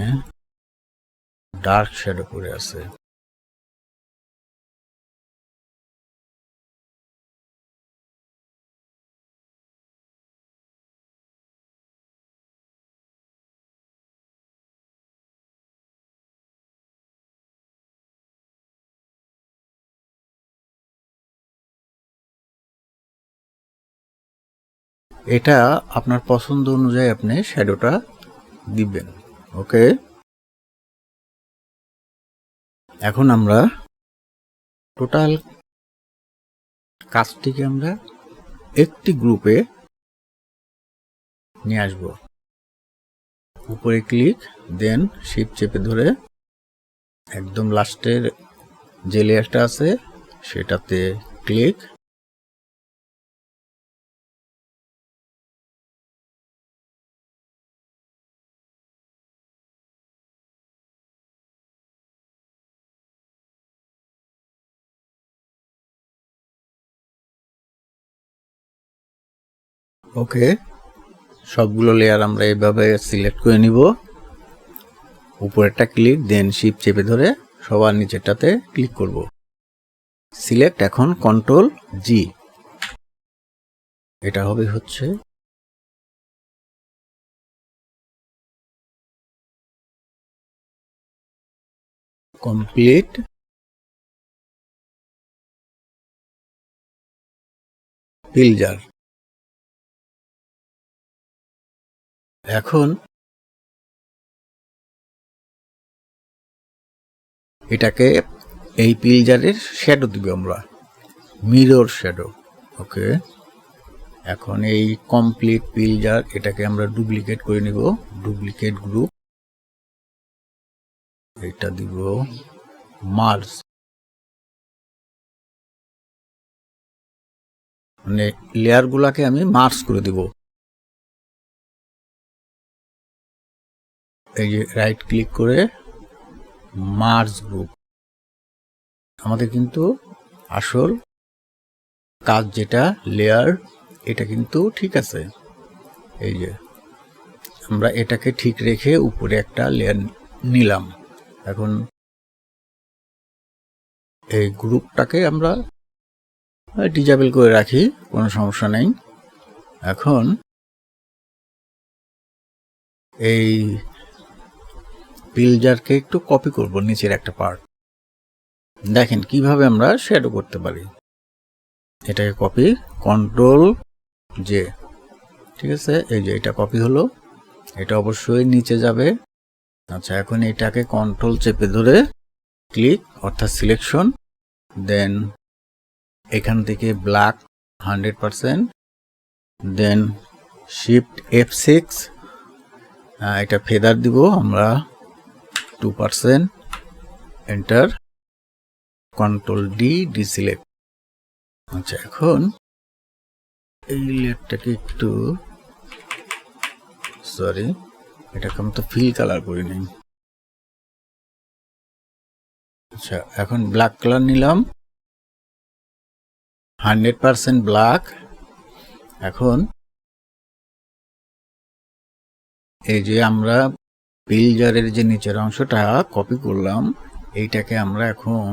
ডার্ক শ্যাডো করে আছে। এটা আপনার পছন্দ অনুযায়ী আপনি শ্যাডোটা দিবেন। ওকে, এখন আমরা টোটাল কাজটিকে আমরা একটি গ্রুপে নিয়ে আসব। উপরে ক্লিক, দেন শিফট চেপে ধরে একদম লাস্টের যে লেয়ারটা আছে সেটাতে ক্লিক, ওকে। সবগুলো লেয়ার আমরা এইভাবে সিলেক্ট করে নিব। উপরেরটা ক্লিক, দেন শিফট চেপে ধরে সবার নিচেরটাতে ক্লিক করব। সিলেক্ট, এখন কন্ট্রোল জি। এটা হবে হচ্ছে কমপ্লিট পিলজার। এখন এটাকে এই পিলজারের শ্যাডো দিব আমরা, মিরর শ্যাডো। ওকে, এখন এই কমপ্লিট পিলজার এটাকে আমরা ডুপ্লিকেট করে নিব, ডুপ্লিকেট গ্রুপ, এটা দিব মার্জ, মানে লেয়ার গুলাকে আমি মার্জ করে দিব। এই যে রাইট ক্লিক করে মার্জ গ্রুপ। আমাদের কিন্তু আসল কাজ যেটা লেয়ার, এটা কিন্তু ঠিক আছে। এই যে আমরা এটাকে ঠিক রেখে উপরে একটা লেয়ার নিলাম। এখন এই গ্রুপটাকে আমরা ডিজেবল করে রাখি, কোনো সমস্যা নেই। এখন এই পিলজারকে একটু কপি করব নিচের একটা পার্ট। দেখেন কিভাবে আমরা শ্যাডো করতে পারি। এটাকে কপি, কন্ট্রোল জে, ঠিক আছে। এই যে এটা কপি হলো, এটা অবশ্যই নিচে যাবে। আচ্ছা, এখন এটাকে কন্ট্রোল চেপে ধরে ক্লিক অর্থাৎ সিলেকশন, দেন এখান থেকে ব্ল্যাক 100%, দেন শিফট F6, এটা ফেদার দিব আমরা 2%, এন্টার, কন্ট্রোল ডি, ডিসিলেক্ট। আচ্ছা, এখন এই লেয়ারটাকে একটু, সরি, এটাকে আমি তো ফিল কালার করে নিই। আচ্ছা, এখন ব্ল্যাক কালার নিলাম, 100% ব্ল্যাক। এখন এই যে আমরা পিল জারের যে নিচের অংশটা কপি করলাম, এইটাকে আমরা এখন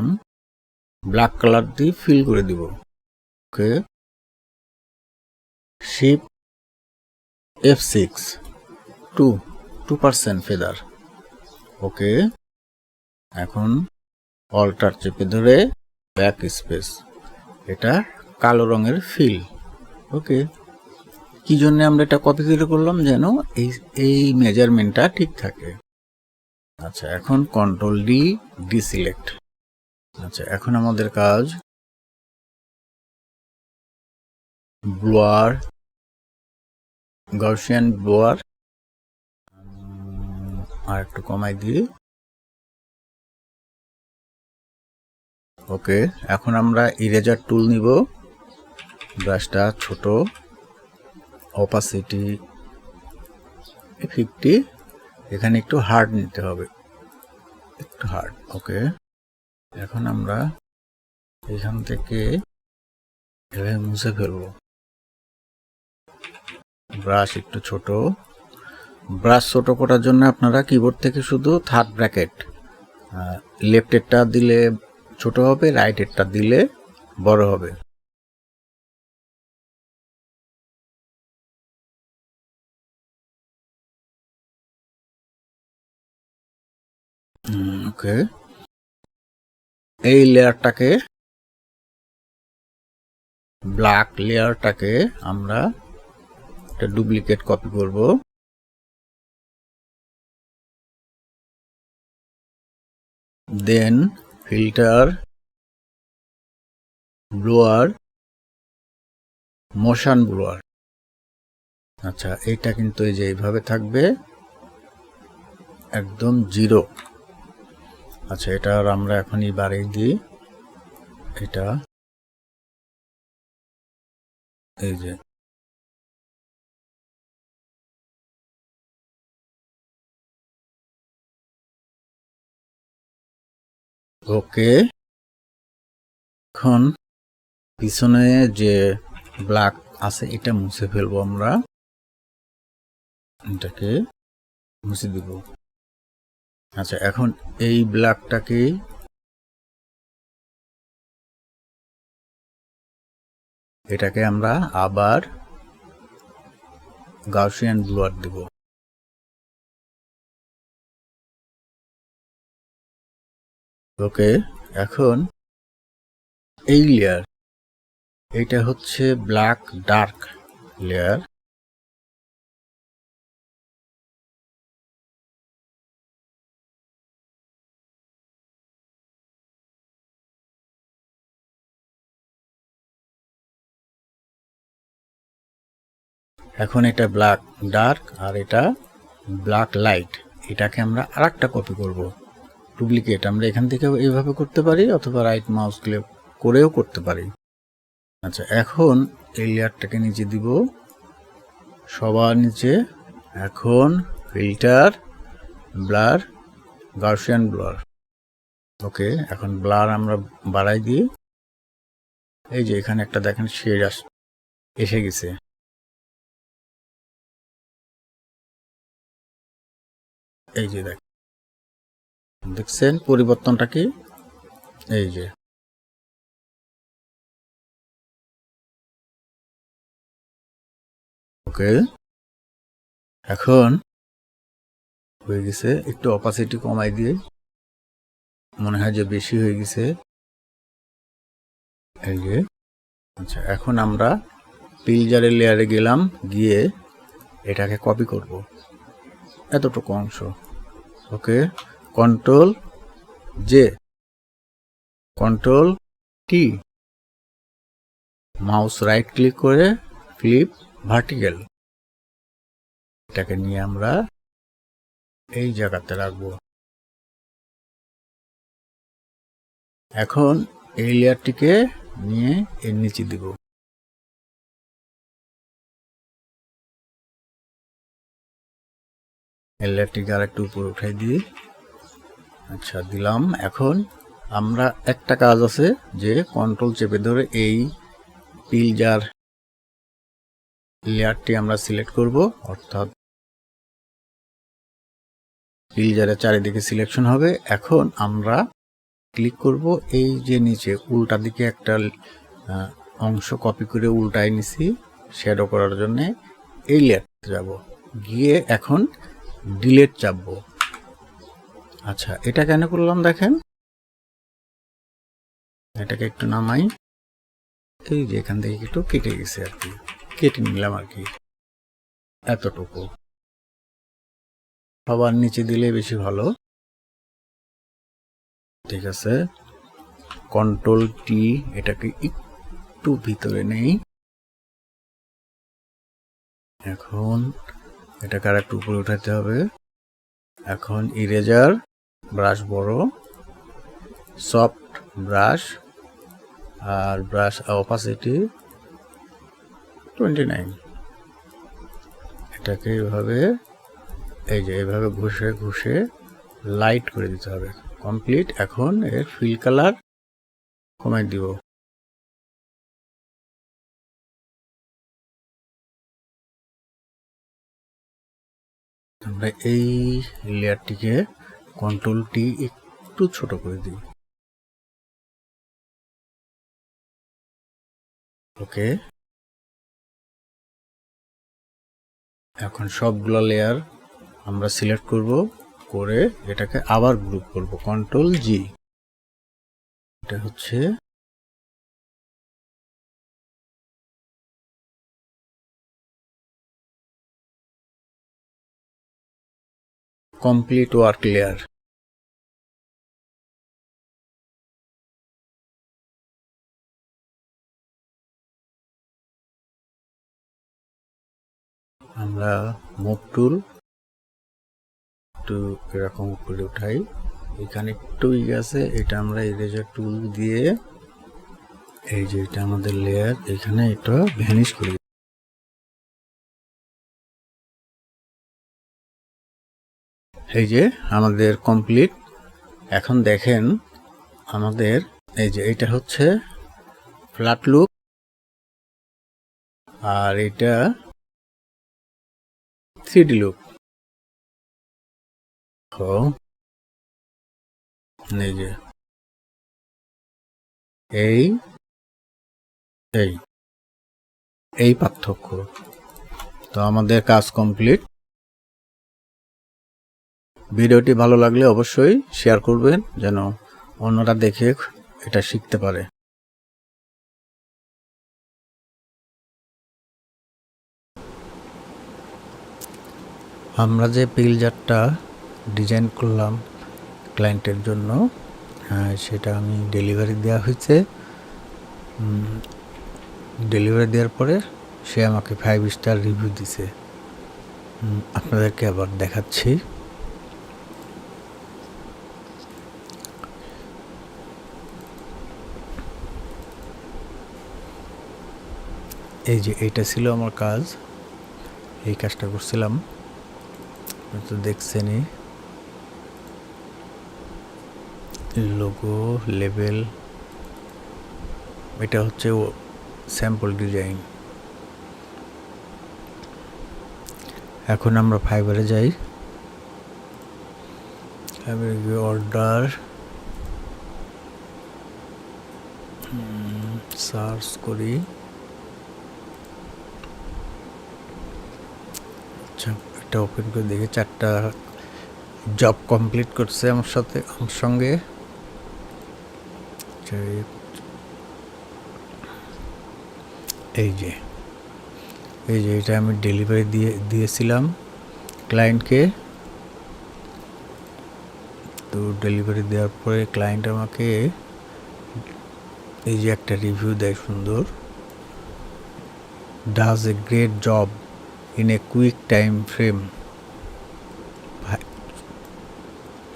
ব্ল্যাক কালার দিয়ে ফিল করে দিব। ওকে, শিফট F6, 2% ফেদার। ওকে, এখন অল্টার চেপে ধরে ব্যাক স্পেস, এটা কালো রঙের ফিল। ওকে, কি জন্য আমরা এটা কপি করে করলাম, যেন এই মেজারমেন্টটা ঠিক থাকে। আচ্ছা, এখন কন্ট্রোল ডি, ডিসিলেক্ট। আচ্ছা, এখন আমাদের কাজ ব্লোয়ার, গাউসিয়ান ব্লোয়ার আর একটু কমাই দিই। ওকে, এখন আমরা ইরেজার টুল নিব, ব্রাশটা ছোট, অপাসিটি 50, এখানে একটু হার্ড নিতে হবে, একটু হার্ড। ওকে, এখন আমরা এখান থেকে এভাবে মুছে ফেলবো। ব্রাশ একটু ছোট, ব্রাশ ছোট করার জন্য আপনারা কিবোর্ড থেকে শুধু থার্ড ব্র্যাকেট, লেফটেরটা দিলে ছোট হবে, রাইটেরটা দিলে বড় হবে। ওকে, এই লেয়ারটাকে, ব্ল্যাক লেয়ারটাকে আমরা একটা ডুপ্লিকেট কপি করব। দেন ফিল্টার, ব্লোয়ার, মোশন ব্লোয়ার। আচ্ছা, এইটা কিন্তু এই যে এইভাবে থাকবে, একদম 0। আচ্ছা, এটা আর আমরা এখনই বাড়িয়ে দিই, এটা এই যে, ওকে, এখন পিছনে যে ব্ল্যাক আছে এটা মুছে ফেলবো আমরা, এটাকে মুছে দিব। আচ্ছা, এখন এই ব্ল্যাকটাকে এটাকে আমরা আবার গাউসিয়ান ব্লোয়ার দিব। ওকে, এখন এই লেয়ার, এইটা হচ্ছে ব্ল্যাক ডার্ক লেয়ার। এখন এটা ব্ল্যাক ডার্ক আর এটা ব্ল্যাক লাইট, এটাকে আমরা আরেকটা কপি করব, ডুপ্লিকেট। আমরা এখান থেকে এইভাবে করতে পারি, অথবা রাইট মাউস ক্লিক করেও করতে পারি। আচ্ছা, এখন এই লেয়ারটাকে নিচে দিব, সবার নিচে। এখন ফিল্টার, ব্লার, গাউসিয়ান ব্লার। ওকে, এখন ব্লার আমরা বাড়াই দিই। এই যে এখানে একটা দেখেন শেড এসে গেছে। এই যে দেখছেন পরিবর্তনটা কি? এই যে ওকে, এখন হয়ে গেছে। একটু অপাসিটি কমাই দিয়ে, মনে হয় যে বেশি হয়ে গেছে। এই যে আচ্ছা, এখন আমরা পিলজারের লেয়ারে গেলাম, গিয়ে এটাকে কপি করব এতটুকু অংশ। Okay, control J, control T, mouse right click করে ফ্লিপ ভার্টিক্যাল। এটাকে নিয়ে আমরা এই জায়গাতে রাখবো। এখন এই লেয়ারটিকে নিয়ে এর নিচে দিব। এই লেয়ারটিকে আরেকটু উপরে উঠাই দিই। আচ্ছা, দিলাম। এখন আমরা একটা কাজ আছে যে কন্ট্রোল চেপে ধরে এই পিল জার লেয়ারটি আমরা সিলেক্ট করব, অর্থাৎ পিল জারের চারিদিকে সিলেকশন হবে। এখন আমরা ক্লিক করব এই যে নিচে উল্টা দিকে একটা অংশ কপি করে উল্টায় নিছি শ্যাডো করার জন্য। এই লেয়ারতে যাব, গিয়ে এখন ডিলিট চাপবো। আচ্ছা, এটা কেন করলাম দেখেন, এটাকে একটু নামাই। এই যে এখান থেকে একটু কেটে গেছে আর কি, কেটে নিলাম আর কি, এতটুকু। সবার নিচে দিলে বেশি ভালো। ঠিক আছে, কন্ট্রোল টি, এটাকে একটু ভিতরে নেই। এখন এটাকে আর একটু উপরে উঠাতে হবে। এখন ইরেজার ব্রাশ বড়, সফট ব্রাশ, আর ব্রাশ অপাসিটি 29। এটাকে এইভাবে, এই যে এইভাবে ঘষে ঘষে লাইট করে দিতে হবে। কমপ্লিট। এখন এর ফিল কালার কমাই দিব। আমরা এই লেয়ারটিকে কন্ট্রোল টি একটু ছোট করে দিই। ওকে, এখন সবগুলো লেয়ার আমরা সিলেক্ট করব, করে এটাকে আবার গ্রুপ করব, কন্ট্রোল জি। এটা হচ্ছে কমপ্লিট ওয়ার্ক লেয়ার। আমরা মুভ টুল একটু এরকম করে উঠাই, এখানে একটু আছে, এটা আমরা ইরেজার টুল দিয়ে এই যে এটা আমাদের লেয়ার, এখানে এটা ভ্যানিশ করে। এই যে আমাদের কমপ্লিট। এখন দেখেন আমাদের এই যে এটা হচ্ছে ফ্ল্যাট লুক, আর এটা 3D লুক। এই যে এই এই এই পার্থক্য। তো আমাদের কাজ কমপ্লিট। ভিডিওটি ভালো লাগলে অবশ্যই শেয়ার করবেন, যেন অন্যরা দেখে এটা শিখতে পারে। আমরা যে পিল জারটা ডিজাইন করলাম ক্লায়েন্টের জন্য, সেটা আমি ডেলিভারি দেওয়া হয়েছে। ডেলিভারি দেওয়ার পরে সে আমাকে 5 স্টার রিভিউ দিছে। আপনাদেরকে আবার দেখাচ্ছি। এই যে এইটা ছিল আমার কাজ, এই কাজটা করছিলাম, তো দেখছেনই। লোগো, লেবেল, এটা হচ্ছে স্যাম্পল ডিজাইন। এখন আমরা ফাইবারে যাই, ফাইবারে গিয়ে অর্ডার সার্চ করি। আচ্ছা, এটা ওপেন করে দেখি 4টা জব কমপ্লিট করছে আমার সঙ্গে। এই যে এটা আমি ডেলিভারি দিয়েছিলাম ক্লায়েন্টকে। তো ডেলিভারি দেওয়ার পরে ক্লায়েন্ট আমাকে এই যে একটা রিভিউ দেয় সুন্দর, does a great job in a quick time frame.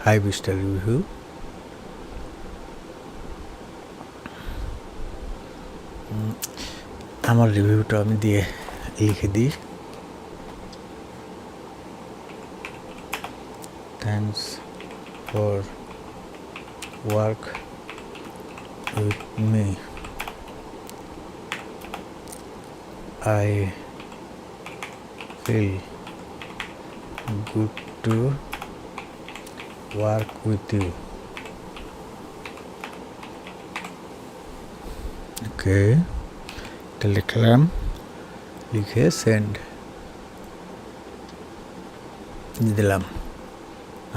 5-star review. আমার রিভিউটা আমি দিয়ে লিখে দিই। Thanks for work with me. I feel good to work with you. ওকে, এটা লিখলাম, লিখে সেন্ড দিলাম।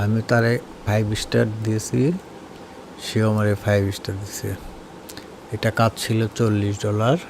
আমি তারে 5 স্টার দিয়েছি, সেও আমারে 5 স্টার দিয়েছে। এটা কাজ ছিল $40।